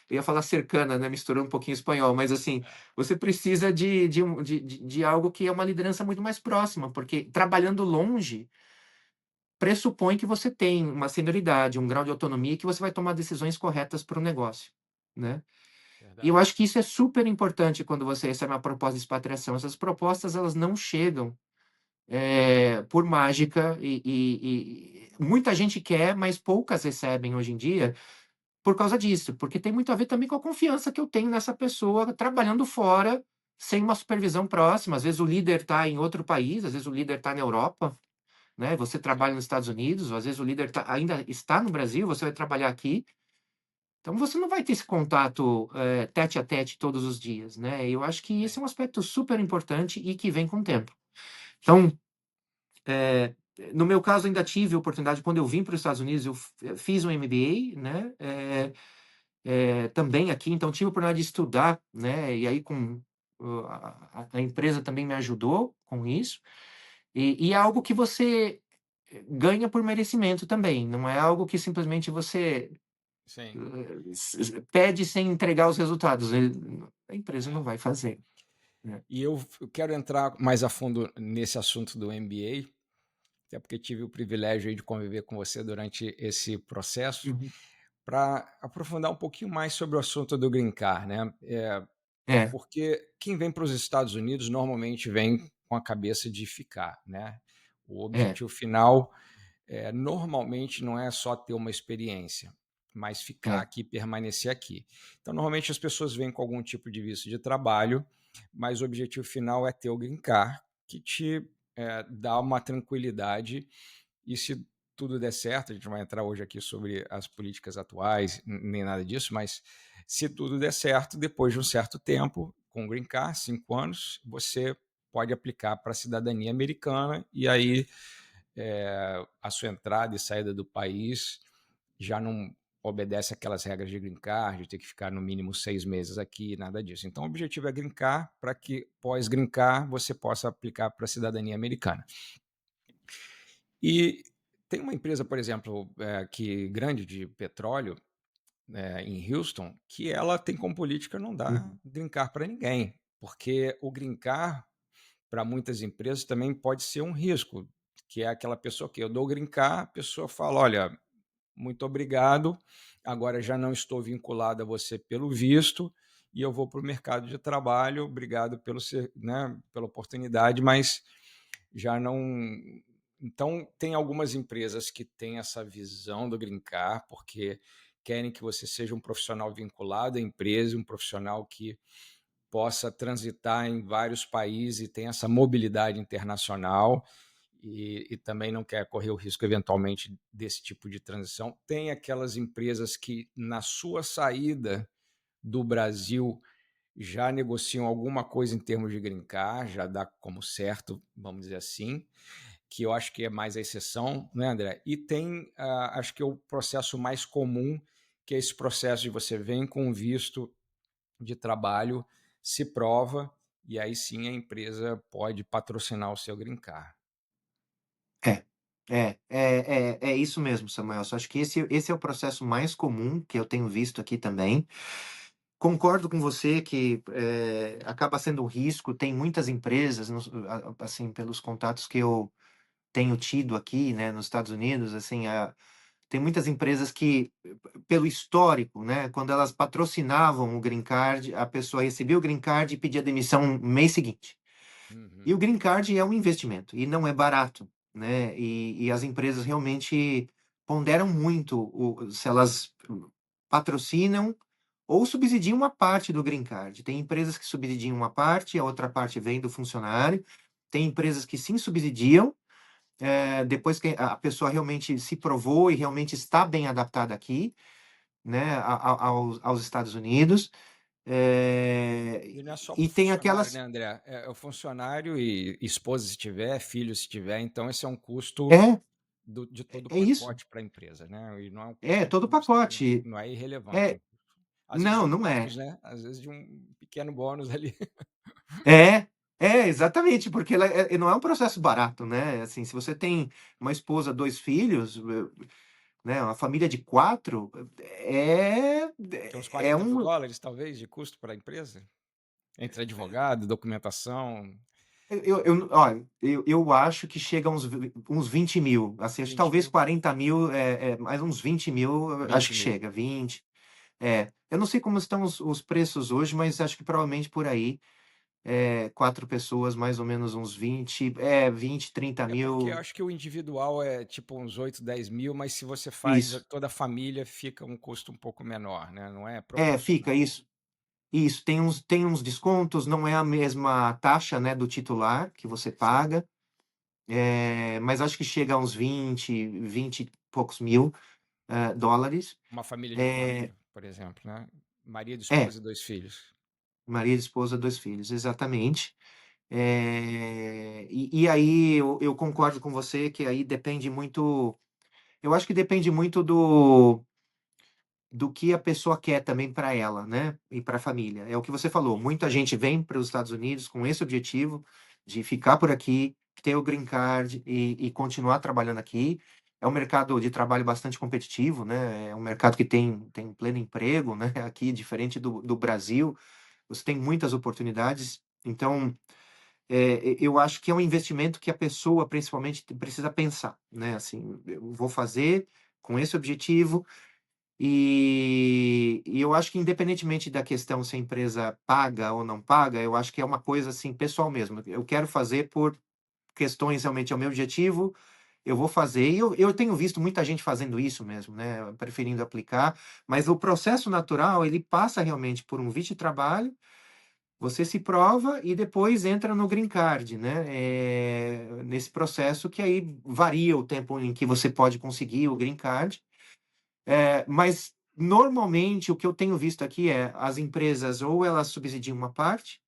Eu ia falar cercana, né? Misturando um pouquinho espanhol, mas assim, você precisa de algo que é uma liderança muito mais próxima, porque trabalhando longe pressupõe que você tem uma senioridade, um grau de autonomia e que você vai tomar decisões corretas para o negócio, né? E eu Verdade. acho que isso é super importante quando você recebe uma proposta de expatriação. Essas propostas, elas não chegam por mágica e muita gente quer, mas poucas recebem hoje em dia por causa disso, porque tem muito a ver também com a confiança que eu tenho nessa pessoa trabalhando fora, sem uma supervisão próxima. Às vezes o líder está em outro país, às vezes o líder está na Europa, né? Você trabalha Sim, nos Estados Unidos, ou às vezes o líder ainda está no Brasil, você vai trabalhar aqui. Então você não vai ter esse contato tete a tete todos os dias, né? Eu acho que esse sim. é um aspecto super importante e que vem com o tempo. Então, é, no meu caso, ainda tive a oportunidade, quando eu vim para os Estados Unidos, eu fiz um MBA, né? Também aqui, então tive a oportunidade de estudar, né? E aí a empresa também me ajudou com isso. E é algo que você ganha por merecimento também, não é algo que simplesmente você Sim. pede sem entregar os resultados. A empresa não É. vai fazer, né? E eu quero entrar mais a fundo nesse assunto do MBA, até porque tive o privilégio aí de conviver com você durante esse processo, Uhum. para aprofundar um pouquinho mais sobre o assunto do Green Card, né? É, Porque quem vem para os Estados Unidos normalmente vem com a cabeça de ficar, né? O é, objetivo final normalmente não é só ter uma experiência, mas ficar é, aqui, permanecer aqui. Então, normalmente as pessoas vêm com algum tipo de visto de trabalho, mas o objetivo final é ter o Green Card, que te dá uma tranquilidade e se tudo der certo, a gente não vai entrar hoje aqui sobre as políticas atuais, nem nada disso, mas se tudo der certo, depois de um certo tempo, com o Green Card, 5 anos, você pode aplicar para a cidadania americana e aí a sua entrada e saída do país já não obedece aquelas regras de Green Card, de ter que ficar no mínimo 6 meses aqui, nada disso. Então, o objetivo é Green Card para que, pós Green Card, você possa aplicar para a cidadania americana. E tem uma empresa, por exemplo, que grande de petróleo, em Houston, que ela tem como política não dar uhum, green card para ninguém, porque o green card, para muitas empresas, também pode ser um risco, que é aquela pessoa que eu dou o green card, a pessoa fala, olha, muito obrigado, agora já não estou vinculado a você pelo visto e eu vou para o mercado de trabalho, obrigado pela oportunidade, mas já não. Então, tem algumas empresas que têm essa visão do Green Card, porque querem que você seja um profissional vinculado à empresa, um profissional que possa transitar em vários países e tem essa mobilidade internacional e também não quer correr o risco, eventualmente, desse tipo de transição. Tem aquelas empresas que, na sua saída do Brasil, já negociam alguma coisa em termos de green card, já dá como certo, vamos dizer assim, que eu acho que é mais a exceção, né, André? E tem, acho que é o processo mais comum, que é esse processo de você vem com visto de trabalho, se prova, e aí sim a empresa pode patrocinar o seu green card. é. É isso mesmo, Samuel. Só acho que esse é o processo mais comum que eu tenho visto aqui também. Concordo com você que acaba sendo um risco. Tem muitas empresas, assim, pelos contatos que eu tenho tido aqui, né, nos Estados Unidos, assim, tem muitas empresas que, pelo histórico, né, quando elas patrocinavam o Green Card, a pessoa recebia o Green Card e pedia demissão no mês seguinte. E Uhum. o Green Card é um investimento e não é barato, né? E as empresas realmente ponderam muito se elas patrocinam ou subsidiam uma parte do Green Card. Tem empresas que subsidiam uma parte, a outra parte vem do funcionário. Tem empresas que sim subsidiam, depois que a pessoa realmente se provou e realmente está bem adaptada aqui, né, aos Estados Unidos. E não é só E para o tem funcionário, né, aquelas. André? É o funcionário e esposa se tiver, filho se tiver, então esse é um custo É, de todo o É isso. pacote para a empresa, né, e não é um É, custo todo o que você pacote. não é irrelevante, é É, um custo, às vezes não, um não bônus, é. né, às vezes de um pequeno bônus ali. É, exatamente, porque não é um processo barato, né? Assim, se você tem uma esposa, 2 filhos, né, uma família de 4, é Que é uns é $40 mil um talvez de custo para a empresa? Entre advogado, documentação, olha, eu acho que chega a uns 20 mil, assim, acho que 20 talvez mil, 40 mil, mas uns 20 mil, acho 20 que mil. chega, 20. É. Eu não sei como estão os preços hoje, mas acho que provavelmente por aí, 4 pessoas, mais ou menos uns 20, 30 É porque eu mil. acho que o individual é tipo uns 8, 10 mil, mas se você faz Isso. toda a família, fica um custo um pouco menor, né, não é Fica proporcional. isso. Isso, tem uns descontos, não é a mesma taxa, né, do titular que você Sim, paga, mas acho que chega a uns 20 e poucos mil, dólares. uma família de É, 4, por exemplo, né, marido, é, esposa e 2 filhos. marido, esposa, 2 filhos, exatamente. E aí eu concordo com você que aí depende muito, eu acho que depende muito do que a pessoa quer também para ela, né, e para a família. É o que você falou, muita gente vem para os Estados Unidos com esse objetivo de ficar por aqui, ter o green card e continuar trabalhando aqui. É um mercado de trabalho bastante competitivo, né, é um mercado que tem pleno emprego, né, aqui, diferente do Brasil, você tem muitas oportunidades. Então, eu acho que é um investimento que a pessoa, principalmente, precisa pensar, né, assim: "Eu vou fazer com esse objetivo", e eu acho que independentemente da questão se a empresa paga ou não paga, eu acho que é uma coisa, assim, pessoal mesmo. Eu quero fazer por questões, realmente é o meu objetivo, eu vou fazer. E eu tenho visto muita gente fazendo isso mesmo, né, preferindo aplicar, mas o processo natural, ele passa realmente por um visto de trabalho, você se prova e depois entra no green card, né, nesse processo que aí varia o tempo em que você pode conseguir o green card, mas normalmente o que eu tenho visto aqui é as empresas ou elas subsidiam uma parte,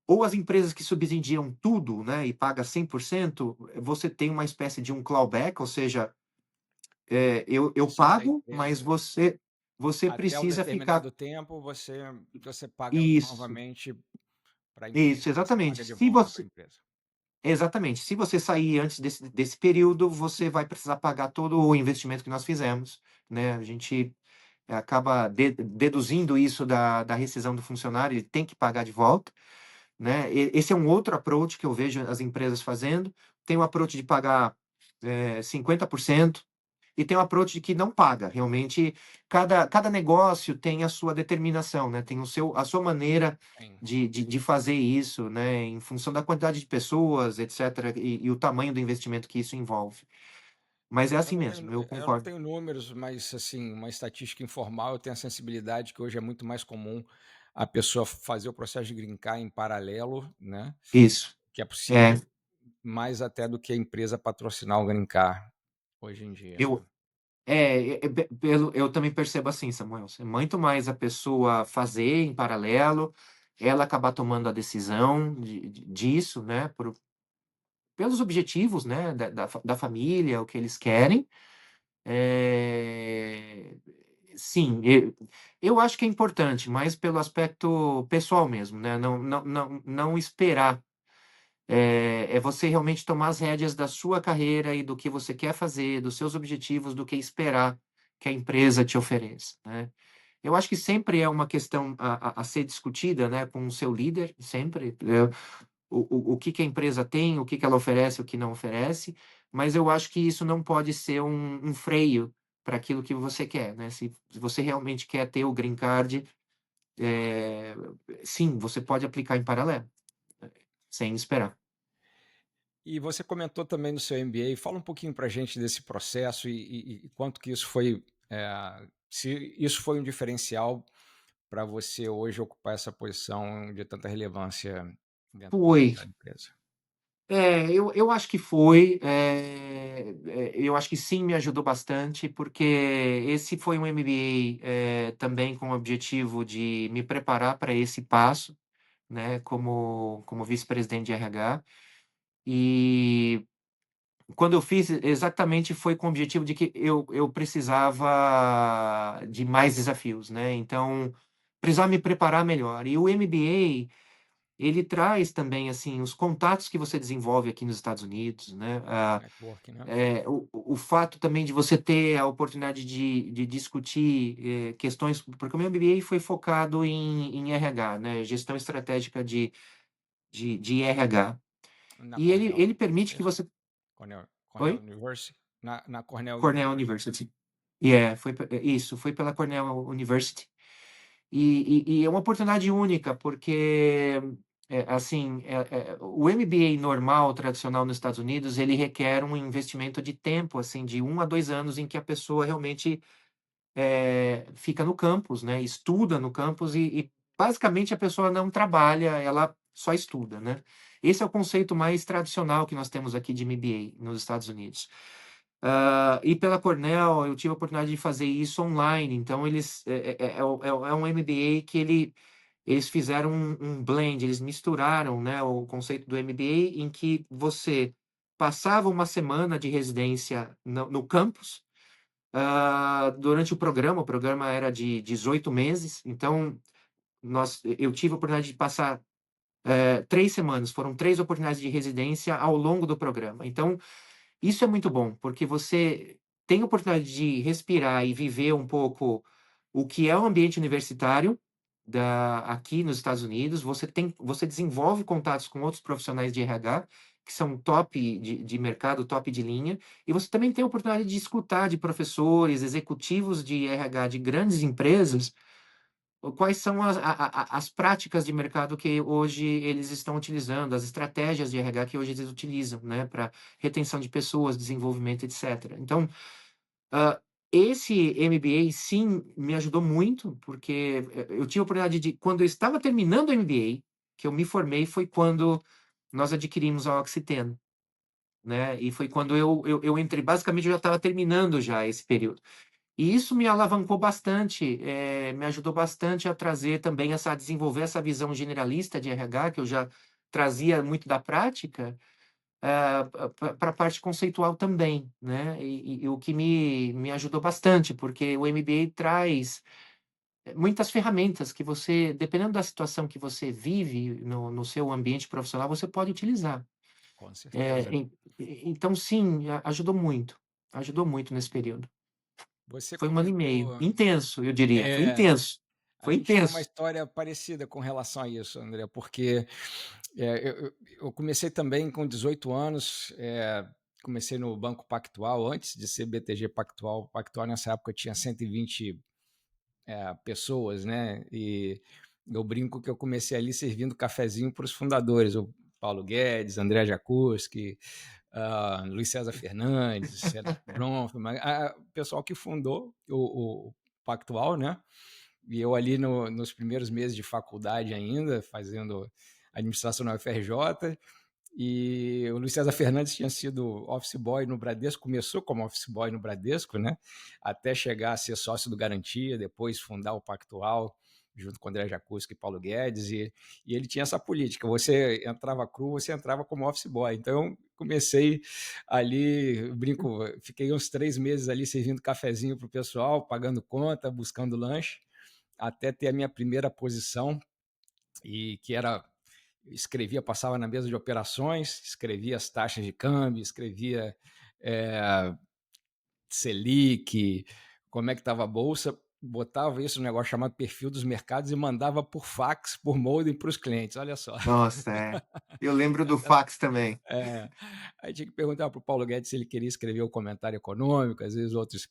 ou as empresas que subsidiam tudo, né, e paga 100%, você tem uma espécie de um clawback, ou seja, eu Isso para a pago, mas empresa, você até um precisa ficar. determinado tempo você paga Isso, novamente para a empresa, isso, você exatamente. paga de volta para a empresa. Exatamente. Se você sair antes desse período, você vai precisar pagar todo o investimento que nós fizemos, né. A gente acaba deduzindo isso da rescisão do funcionário, ele tem que pagar de volta, né. Esse é um outro approach que eu vejo as empresas fazendo. Tem o approach de pagar, 50%, e tem o approach de que não paga. Realmente, cada negócio tem a sua determinação, né, tem a sua maneira Sim. de fazer isso, né, em função da quantidade de pessoas, etcétera, e o tamanho do investimento que isso envolve. Mas é assim mesmo, eu Eu não concordo. tenho números, mas, assim, uma estatística informal, eu tenho a sensibilidade que hoje é muito mais comum a pessoa fazer o processo de green card em paralelo, né, Isso. que é É, possível, mais até do que a empresa patrocinar o green card, hoje em dia, né. eu eu também percebo assim, Samuel, é muito mais a pessoa fazer em paralelo, ela acabar tomando a decisão disso, né, pelos objetivos, né, da família, o que eles querem. Eh, sim, eu acho que é importante, mas pelo aspecto pessoal mesmo, né, não esperar. É você realmente tomar as rédeas da sua carreira e do que você quer fazer, dos seus objetivos, do que esperar que a empresa te ofereça, né. Eu acho que sempre é uma questão a ser discutida, né, com o seu líder, sempre, o que que a empresa tem, o que que ela oferece, o que não oferece, mas eu acho que isso não pode ser um freio para aquilo que você quer, né. Se você realmente quer ter o green card, eh, sim, você pode aplicar em paralelo, sem esperar. E você comentou também no seu MBA, fala um pouquinho para a gente desse processo e quanto que isso foi, se isso foi um diferencial para você hoje ocupar essa posição de tanta relevância dentro Foi. da empresa. Eu acho que foi, eu acho que sim, me ajudou bastante, porque esse foi um MBA, também com o objetivo de me preparar para esse passo, né, como vice-presidente de RH. E quando eu fiz, exatamente foi com o objetivo de que eu precisava de mais desafios, né, então, precisava me preparar melhor. E o MBA, ele traz também, assim, os contatos que você desenvolve aqui nos Estados Unidos, né, Network, né? o fato também de você ter a oportunidade de discutir, questões, porque o meu MBA foi focado em RH, né, gestão estratégica de RH. Na E ele Cornell, permite que certo? você. Cornell Oi? University? Na Cornell Cornell University. University. Isso, foi pela Cornell University. E é uma oportunidade única, porque, assim, o MBA normal, tradicional nos Estados Unidos, ele requer um investimento de tempo, assim, de 1 a 2 anos, em que a pessoa realmente fica no campus, né? Estuda no campus e basicamente a pessoa não trabalha, ela só estuda, né? Esse é o conceito mais tradicional que nós temos aqui de MBA nos Estados Unidos. E pela Cornell, eu tive a oportunidade de fazer isso online, então eles é um MBA que eles fizeram um blend, eles misturaram, né, o conceito do MBA, em que você passava uma semana de residência no campus, durante o programa era de 18 meses, então eu tive a oportunidade de passar 3 semanas, foram 3 oportunidades de residência ao longo do programa. Então, isso é muito bom, porque você tem a oportunidade de respirar e viver um pouco o que é o ambiente universitário aqui nos Estados Unidos. Você desenvolve contatos com outros profissionais de RH que são top de mercado, top de linha, e você também tem a oportunidade de escutar de professores, executivos de RH de grandes empresas, quais são as práticas de mercado que hoje eles estão utilizando, as estratégias de RH que hoje eles utilizam, né, para retenção de pessoas, desenvolvimento, etc. Então, ah, esse MBA, sim, me ajudou muito, porque eu tive a oportunidade de, quando eu estava terminando o MBA, que eu me formei, foi quando nós adquirimos a Oxiteno, né, e foi quando eu entrei, basicamente eu já estava terminando já esse período. E isso me alavancou bastante, me ajudou bastante a trazer também a desenvolver essa visão generalista de RH, que eu já trazia muito da prática, para a parte conceitual também, né? E o que me ajudou bastante, porque o MBA traz muitas ferramentas que você, dependendo da situação que você vive no seu ambiente profissional, você pode utilizar. Com Eh, certeza. en então sim, ajudou muito nesse período. Você Foi 1 ano e meio. comentou. Intenso, eu diria. Foi É, intenso. a Foi gente tem uma intenso. história parecida com relação a isso, André, porque eu comecei também com 18 anos, comecei no Banco Pactual, antes de ser BTG Pactual. O Pactual nessa época tinha 120 pessoas, né? E eu brinco que eu comecei ali servindo cafezinho para os fundadores, o Paulo Guedes, André Jacuzzi, Luiz César Fernandes, Sérgio Bronfman, o pessoal que fundou o Pactual, né? E eu ali nos primeiros meses de faculdade ainda, fazendo administração na UFRJ, e o Luiz César Fernandes tinha sido office boy no Bradesco, começou como office boy no Bradesco, né? Até chegar a ser sócio do Garantia, depois fundar o Pactual, junto com André Jacuzzi e Paulo Guedes, e ele tinha essa política, você entrava cru, você entrava como office boy. Então, comecei ali, brinco, fiquei uns 3 meses ali servindo cafezinho para o pessoal, pagando conta, buscando lanche, até ter a minha primeira posição, e que era escrevia, passava na mesa de operações, escrevia as taxas de câmbio, escrevia Selic, como é que estava a bolsa, botava isso no negócio chamado perfil dos mercados e mandava por fax, por modem para os clientes. Olha só. Nossa, é. Eu lembro do fax também. Aí tinha que perguntar para o Paulo Guedes se ele queria escrever o comentário econômico, às vezes outros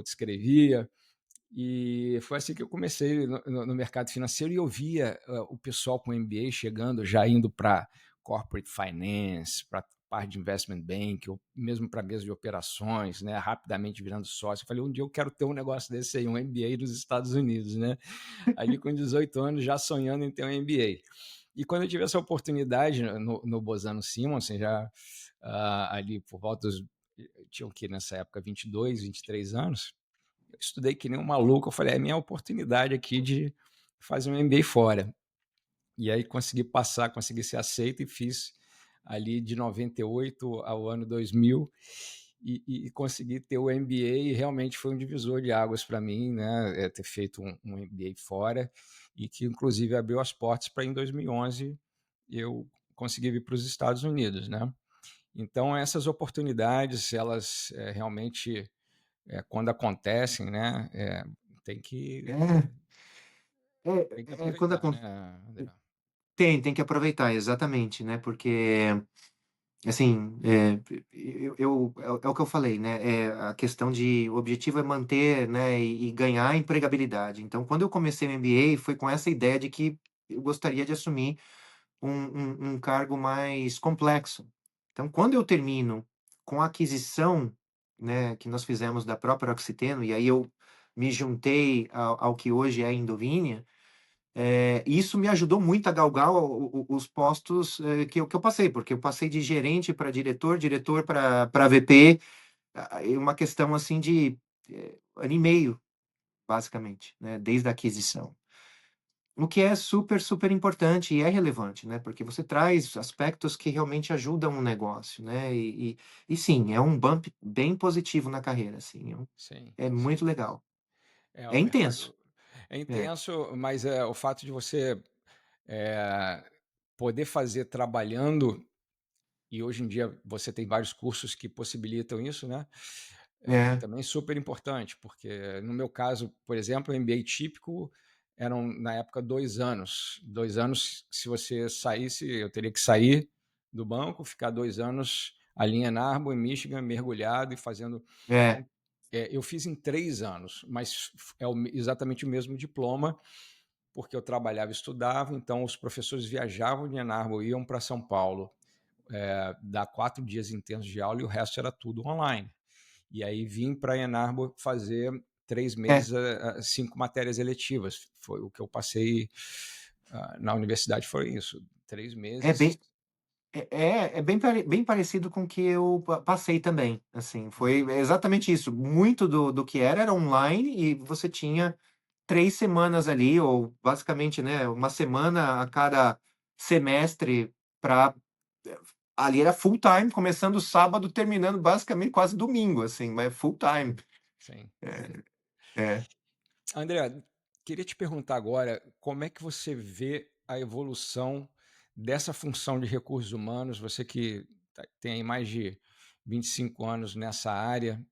escrevia. E foi assim que eu comecei no mercado financeiro, e eu via o pessoal com MBA chegando, já indo para corporate finance, para parte de investment bank, ou mesmo para mesa de operações, né, rapidamente virando sócio. Eu falei, um dia eu quero ter um negócio desse aí, um MBA nos Estados Unidos, né? Ali com 18 anos, já sonhando em ter um MBA. E quando eu tive essa oportunidade no Bozano Simonsen, já ali por volta dos... Tinham que nessa época 22, 23 anos, eu estudei que nem um maluco. Eu falei, é a minha oportunidade aqui de fazer um MBA fora. E aí consegui passar, consegui ser aceito e fiz ali de 98 ao ano 2000 e consegui ter o MBA e realmente foi um divisor de águas para mim, né? Ter feito um MBA fora e que inclusive abriu as portas para em 2011 eu conseguir vir para os Estados Unidos, né? Então essas oportunidades, elas realmente, quando acontecem, né? Tem que É, tem que quando aproveitar, né, André? tem que aproveitar, exatamente, né? Porque, assim, é o que eu falei, né? A questão de o objetivo é manter, né, e ganhar a empregabilidade. Então, quando eu comecei o MBA, foi com essa ideia de que eu gostaria de assumir um cargo mais complexo. Então, quando eu termino com a aquisição, né, que nós fizemos da própria Oxiteno, e aí eu me juntei ao que hoje é a Indovinya, isso me ajudou muito a galgar os postos que eu passei, porque eu passei de gerente para diretor, diretor para VP, uma questão assim de ano e meio, basicamente, né, desde a aquisição. O que é super, super importante e é relevante, né? Porque você traz aspectos que realmente ajudam o negócio, né? E sim, é um bump bem positivo na carreira, assim. Sim, É muito sim. legal. É, É o intenso. mercado é É, intenso, mas o fato de você eh, poder fazer trabalhando, e hoje em dia você tem vários cursos que possibilitam isso, né? é, Também super importante, porque no meu caso, por exemplo, o MBA típico eram na época 2 anos. 2 anos, se você saísse, eu teria que sair do banco, ficar 2 anos ali em Ann Arbor, em Michigan, mergulhado e fazendo. é, Então, eu fiz em 3 anos, mas é exatamente o mesmo diploma, porque eu trabalhava e estudava, então os professores viajavam de Ann Arbor, iam para São Paulo, dar 4 dias intensos de aula e o resto era tudo online. E aí vim para Ann Arbor fazer 3 meses, é, 5 matérias eletivas. Foi o que eu passei na universidade, foi isso. três é meses. bem, bem parecido com o que eu passei também. Assim, foi exatamente isso. Muito do que era online e você tinha 3 semanas ali, ou basicamente, né, uma semana a cada semestre para ali era full time, começando sábado, terminando basicamente quase domingo, assim, mas full time. Sim, sim. É, André, queria te perguntar agora, como é que você vê a evolução dessa função de recursos humanos? Você que tem aí mais de 25 anos nessa área,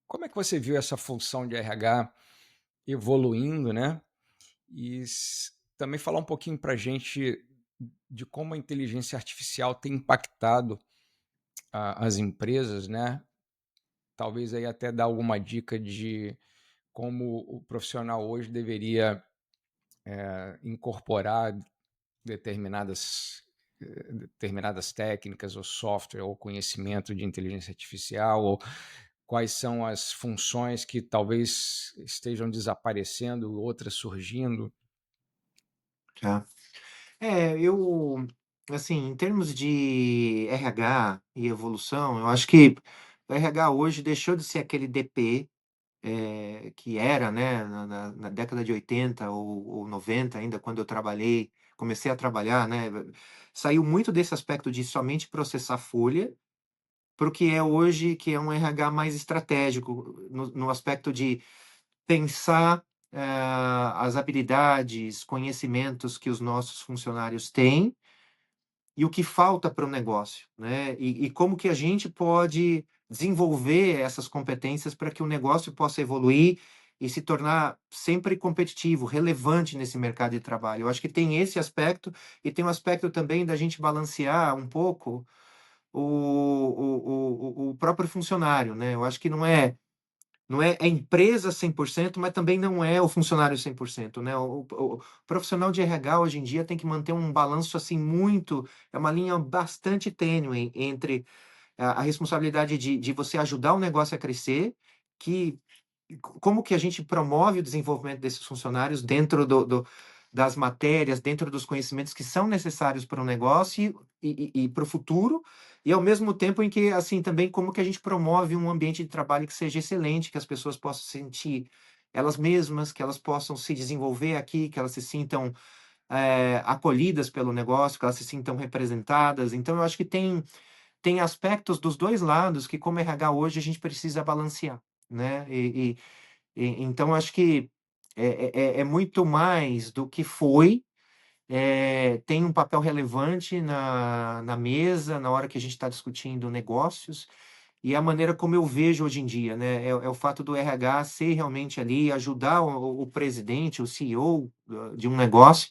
como é que você viu essa função de RH evoluindo, né? E também falar um pouquinho para a gente de como a inteligência artificial tem impactado as empresas, né? Talvez aí até dar alguma dica de como o profissional hoje deveria incorporar determinadas técnicas ou software ou conhecimento de inteligência artificial, ou quais são as funções que talvez estejam desaparecendo, outras surgindo. tá. Eu, assim, em termos de RH e evolução, eu acho que o RH hoje deixou de ser aquele DP, que era, né, na década de 80 ou 90 ainda, quando eu trabalhei, comecei a trabalhar, né, saiu muito desse aspecto de somente processar folha, para o que é hoje, que é um RH mais estratégico, no aspecto de pensar as habilidades, conhecimentos que os nossos funcionários têm e o que falta para o negócio, né? E como que a gente pode desenvolver essas competências para que o negócio possa evoluir e se tornar sempre competitivo, relevante nesse mercado de trabalho. Eu acho que tem esse aspecto e tem um aspecto também da gente balancear um pouco o próprio funcionário, né? Eu acho que não é a empresa 100%, mas também não é o funcionário 100%, né? O profissional de RH hoje em dia tem que manter um balanço assim muito, é uma linha bastante tênue entre a responsabilidade de você ajudar o negócio a crescer, que como que a gente promove o desenvolvimento desses funcionários dentro das matérias, dentro dos conhecimentos que são necessários para o negócio e para o futuro, e ao mesmo tempo em que, assim, também como que a gente promove um ambiente de trabalho que seja excelente, que as pessoas possam sentir elas mesmas, que elas possam se desenvolver aqui, que elas se sintam acolhidas pelo negócio, que elas se sintam representadas. Então, eu acho que tem aspectos dos dois lados que, como RH hoje, a gente precisa balancear, né? Então, eu acho que é muito mais do que foi, tem um papel relevante na mesa, na hora que a gente está discutindo negócios, e a maneira como eu vejo hoje em dia, né? É o fato do RH ser realmente ali, ajudar o presidente, o CEO de um negócio,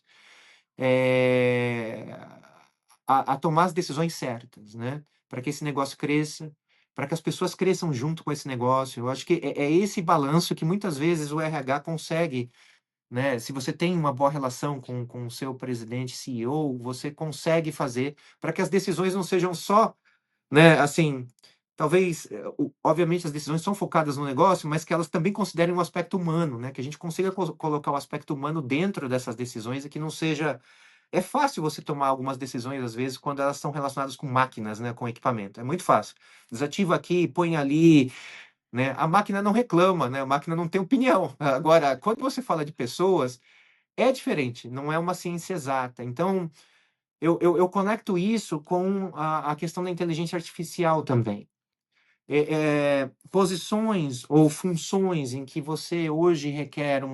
eh, a tomar as decisões certas, né? Para que esse negócio cresça, para que as pessoas cresçam junto com esse negócio. Eu acho que é esse balanço que muitas vezes o RH consegue, né? Se você tem uma boa relação com o seu presidente, CEO, você consegue fazer para que as decisões não sejam só, né, assim, talvez, obviamente as decisões são focadas no negócio, mas que elas também considerem o aspecto humano, né? Que a gente consiga colocar o aspecto humano dentro dessas decisões e que não seja. É fácil você tomar algumas decisões, às vezes, quando elas são relacionadas com máquinas, né, com equipamento. É muito fácil. Desativa aqui, põe ali, né? A máquina não reclama, né? A máquina não tem opinião. Agora, quando você fala de pessoas, é diferente, não é uma ciência exata. Então, eu conecto isso com a questão da inteligência artificial também. Posições ou funções em que você hoje requer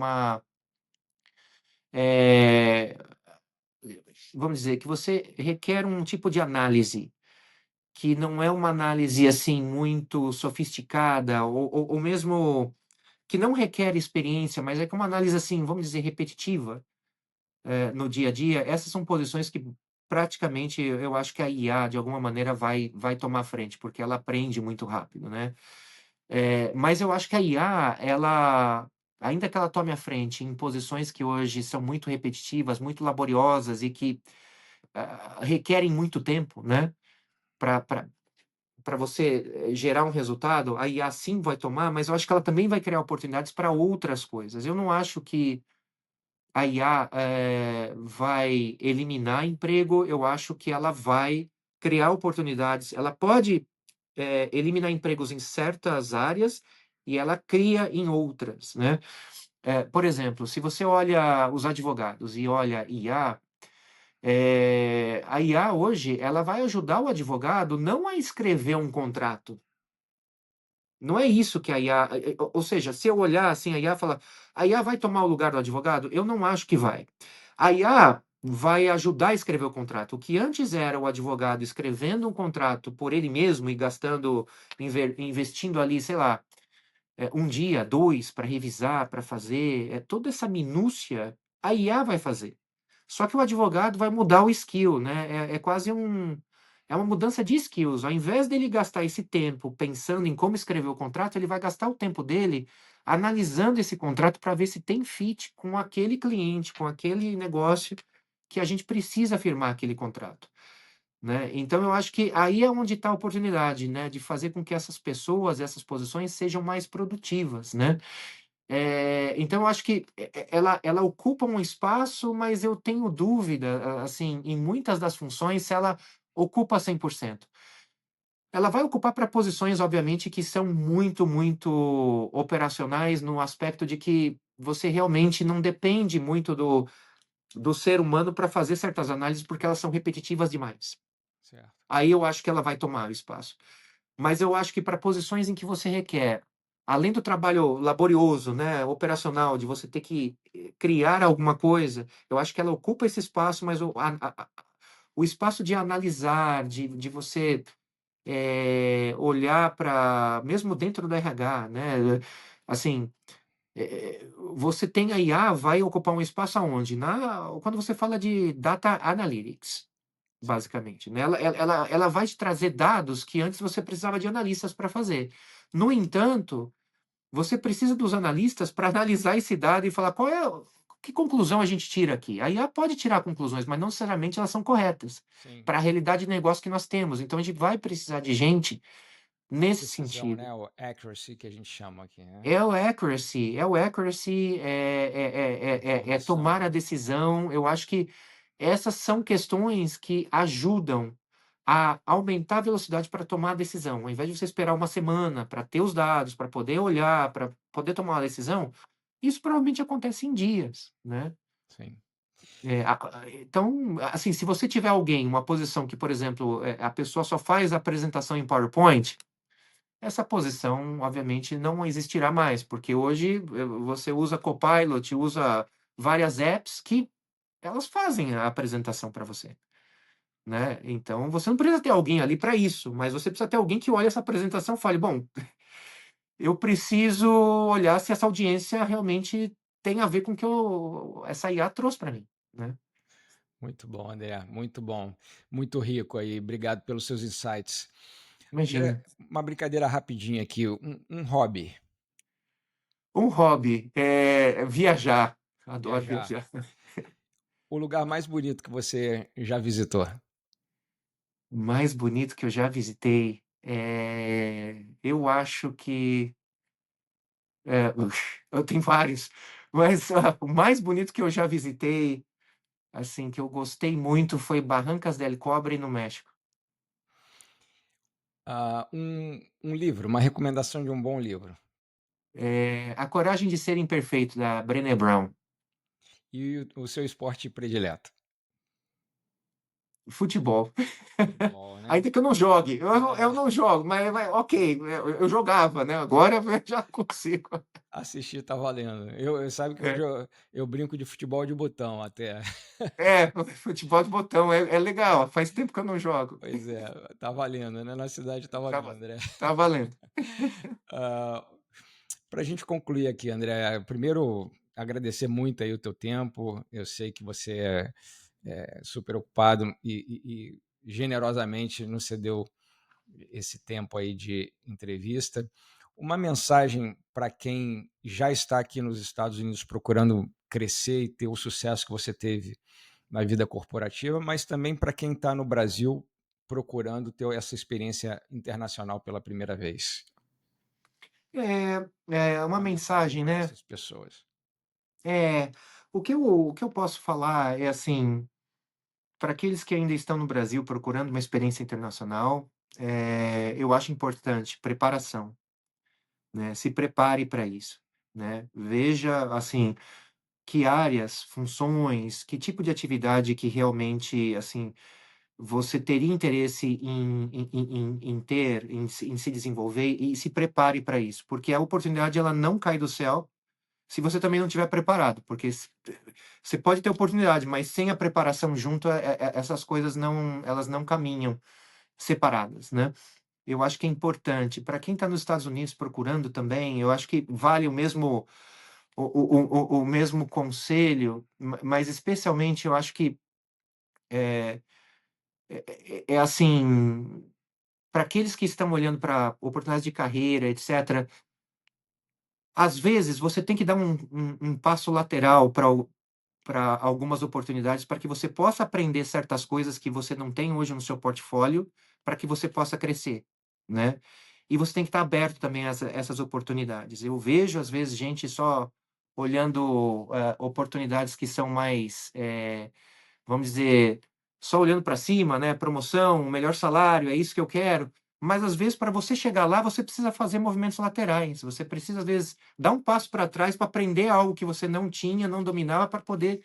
é, vamos dizer, que você requer um tipo de análise que não é uma análise assim muito sofisticada ou mesmo que não requer experiência, mas é que uma análise assim, vamos dizer, repetitiva, no dia a dia. Essas são posições que praticamente eu acho que a IA, de alguma maneira, vai tomar frente, porque ela aprende muito rápido, né? Mas eu acho que a IA, ela, ainda que ela tome a frente em posições que hoje são muito repetitivas, muito laboriosas e que requerem muito tempo, né? Para você gerar um resultado, a IA sim vai tomar, mas eu acho que ela também vai criar oportunidades para outras coisas. Eu não acho que a IA vai eliminar emprego, eu acho que ela vai criar oportunidades. Ela pode eliminar empregos em certas áreas e ela cria em outras, né? Por exemplo, se você olha os advogados e olha IA, a IA hoje ela vai ajudar o advogado não a escrever um contrato. Não é isso que a IA. Ou seja, se eu olhar assim, a IA fala, a IA vai tomar o lugar do advogado? Eu não acho que vai. A IA vai ajudar a escrever o contrato. O que antes era o advogado escrevendo um contrato por ele mesmo e gastando, investindo ali, sei lá, um dia, dois, para revisar, para fazer, toda essa minúcia, a IA vai fazer. Só que o advogado vai mudar o skill, né? Quase é uma mudança de skills. Ao invés dele gastar esse tempo pensando em como escrever o contrato, ele vai gastar o tempo dele analisando esse contrato para ver se tem fit com aquele cliente, com aquele negócio que a gente precisa firmar aquele contrato, né? Então eu acho que aí é onde está a oportunidade, né, de fazer com que essas pessoas, essas posições sejam mais produtivas, né? Então eu acho que ela ocupa um espaço, mas eu tenho dúvida, assim, em muitas das funções, se ela ocupa 100%. Ela vai ocupar para posições, obviamente, que são muito, muito operacionais no aspecto de que você realmente não depende muito do ser humano para fazer certas análises, porque elas são repetitivas demais. Certo. Aí eu acho que ela vai tomar o espaço. Mas eu acho que para posições em que você requer, além do trabalho laborioso, né, operacional, de você ter que criar alguma coisa, eu acho que ela ocupa esse espaço, mas o espaço de analisar, de você olhar para, mesmo dentro do RH, né, assim, você tem a IA, vai ocupar um espaço aonde? Quando você fala de data analytics, Sim. basicamente, né? Ela vai te trazer dados que antes você precisava de analistas para fazer. No entanto, você precisa dos analistas para analisar esse dado e falar que conclusão a gente tira aqui. A IA pode tirar conclusões, mas não necessariamente elas são corretas Sim. para a realidade de negócio que nós temos. Então a gente vai precisar de gente nesse Precisão, sentido. né? O accuracy que a gente chama aqui, né? É o accuracy, é tomar Condição. a decisão. Eu acho que essas são questões que ajudam a aumentar a velocidade para tomar a decisão. Ao invés de você esperar uma semana para ter os dados, para poder olhar, para poder tomar uma decisão, isso provavelmente acontece em dias, né? Sim. Então, assim, se você tiver alguém, uma posição que, por exemplo, a pessoa só faz a apresentação em PowerPoint, essa posição, obviamente, não existirá mais, porque hoje você usa Copilot, usa várias apps que elas fazem a apresentação para você, né? Então, você não precisa ter alguém ali para isso, mas você precisa ter alguém que olhe essa apresentação e fale, bom, eu preciso olhar se essa audiência realmente tem a ver com o que essa IA trouxe para mim, né? Muito bom, André, muito bom. Muito rico aí, obrigado pelos seus insights. André, Imagina. uma brincadeira rapidinha aqui, um hobby, Um hobby é viajar. Adoro viajar. viajar. O lugar mais bonito que você já visitou? O mais bonito que eu já visitei, eu acho que, eu tenho vários, mas, o mais bonito que eu já visitei, assim, que eu gostei muito foi Barrancas del Cobre, no México. Um livro, uma recomendação de um bom livro. A Coragem de Ser Imperfeito, da Brené Brown. E o seu esporte predileto? Futebol. Futebol, né? Ainda que eu não jogue, eu É, não jogo, mas ok, eu jogava, né, agora eu já consigo. assistir tá valendo. Eu sabe que É. eu brinco de futebol de botão até. É, futebol de botão é legal, faz tempo que eu não jogo. Pois é, tá valendo, né? Na cidade tá Tá valendo, va André. tá valendo. Ah, para a gente concluir aqui, André, primeiro agradecer muito aí o teu tempo. Eu sei que você é super ocupado e generosamente nos cedeu esse tempo aí de entrevista. Uma mensagem para quem já está aqui nos Estados Unidos procurando crescer e ter o sucesso que você teve na vida corporativa, mas também para quem está no Brasil procurando ter essa experiência internacional pela primeira vez. É uma Uma mensagem mensagem, para né. essas pessoas. É, o que eu posso falar é assim, para aqueles que ainda estão no Brasil procurando uma experiência internacional, eu acho importante preparação, né, se prepare para isso, né. Veja, assim, que áreas, funções, que tipo de atividade que realmente, assim, você teria interesse em se desenvolver e se prepare para isso, porque a oportunidade ela não cai do céu se você também não estiver preparado, porque você pode ter oportunidade, mas sem a preparação junto, essas coisas elas não caminham separadas, né. Eu acho que é importante, para quem está nos Estados Unidos procurando também, eu acho que vale o mesmo conselho, mas especialmente eu acho que, eh assim, para aqueles que estão olhando para oportunidades de carreira, etcétera, às vezes você tem que dar um passo lateral para algumas oportunidades, para que você possa aprender certas coisas que você não tem hoje no seu portfólio, para que você possa crescer, né. E você tem que estar aberto também a essas oportunidades. Eu vejo, às vezes, gente só olhando, oportunidades que são mais, vamos dizer, só olhando para cima, né, promoção, melhor salário, é isso que eu quero. Mas às vezes para você chegar lá, você precisa fazer movimentos laterais, você precisa às vezes dar um passo para trás para aprender algo que você não tinha, não dominava, para poder,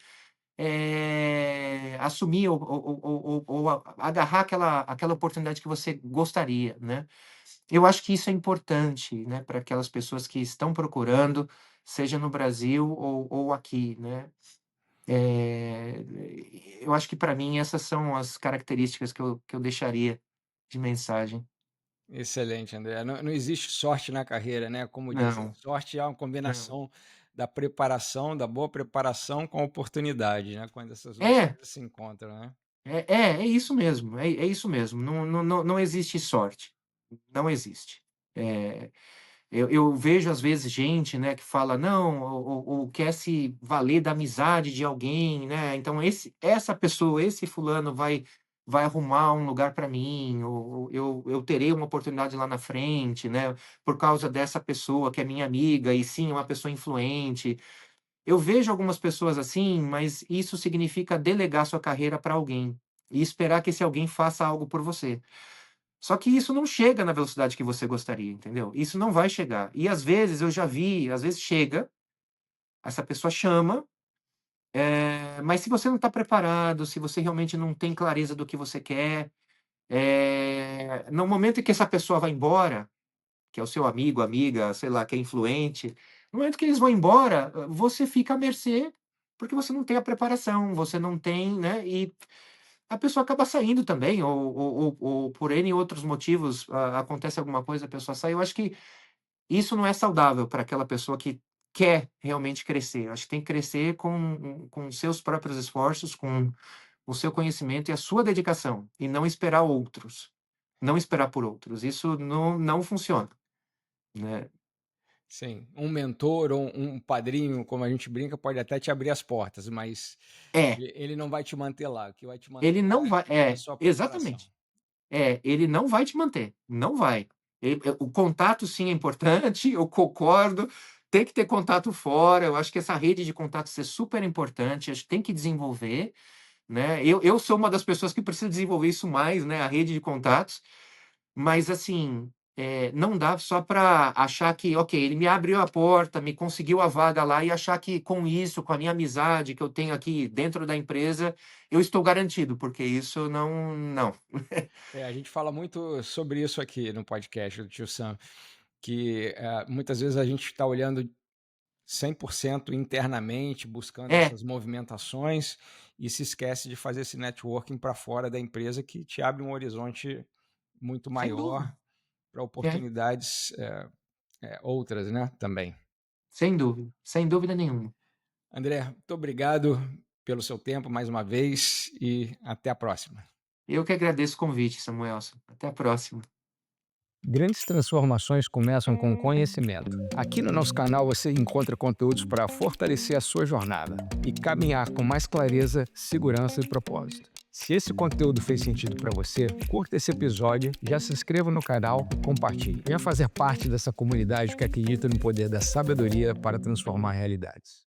assumir ou agarrar aquela oportunidade que você gostaria, né. Eu acho que isso é importante, né, para aquelas pessoas que estão procurando, seja no Brasil ou aqui, né. Eu acho que para mim essas são as características que eu deixaria de mensagem. Excelente, André. Não existe sorte na carreira, né? Como dizem, Não, sorte é uma não. combinação da preparação, da boa preparação com a oportunidade, né? Quando essas duas É, coisas se encontram, né? é isso mesmo, é isso mesmo, não existe sorte, não existe. Eh, eu vejo às vezes gente, né, que fala: "Não", ou quer se valer da amizade de alguém, né, então essa pessoa, esse fulano vai arrumar um lugar para mim, ou eu terei uma oportunidade lá na frente, né, por causa dessa pessoa que é minha amiga e sim, é uma pessoa influente. Eu vejo algumas pessoas assim, mas isso significa delegar sua carreira para alguém, e esperar que esse alguém faça algo por você. Só que isso não chega na velocidade que você gostaria, entendeu? Isso não vai chegar. E às vezes eu já vi, às vezes chega, essa pessoa chama, Mas se você não está preparado, se você realmente não tem clareza do que você quer, no momento em que essa pessoa vai embora, que é o seu amigo, amiga, sei lá, que é influente, no momento que eles vão embora, você fica à mercê, porque você não tem a preparação, você não tem, né, e a pessoa acaba saindo também, ou por N outros motivos, acontece alguma coisa, a pessoa sai. Eu acho que isso não é saudável para aquela pessoa que quer realmente crescer. Eu acho que tem que crescer com seus próprios esforços, com o seu conhecimento e a sua dedicação, e não esperar outros, não esperar por outros. Isso não funciona, né. Sim, um mentor ou um padrinho, como a gente brinca, pode até te abrir as portas, mas É, ele não vai te manter lá, o que vai te manter ele lá não vai é a sua preparação. exatamente. Ele não vai te manter, não vai. O contato sim é importante, eu concordo, tem que ter contato fora, eu acho que essa rede de contatos é super importante, acho que tem que desenvolver, né. Eu sou uma das pessoas que precisa desenvolver isso mais, né, a rede de contatos, mas assim, não dá só para achar que: "Ok, ele me abriu a porta, me conseguiu a vaga lá", e achar que com isso, com a minha amizade que eu tenho aqui dentro da empresa, eu estou garantido, porque isso não. A gente fala muito sobre isso aqui no podcast do Tio Sam, que muitas vezes a gente está olhando 100% internamente, buscando É, essas movimentações e se esquece de fazer esse networking para fora da empresa que te abre um horizonte muito sem maior dúvida. para É, oportunidades outras, né, também. sem dúvida nenhuma. André, muito obrigado pelo seu tempo mais uma vez e até a próxima. Eu que agradeço o convite, Samuelson. Até a próxima. Grandes transformações começam com conhecimento. Aqui no nosso canal você encontra conteúdos para fortalecer a sua jornada e caminhar com mais clareza, segurança e propósito. Se esse conteúdo fez sentido para você, curta esse episódio, já se inscreva no canal e compartilhe. Venha fazer parte dessa comunidade que acredita no poder da sabedoria para transformar realidades.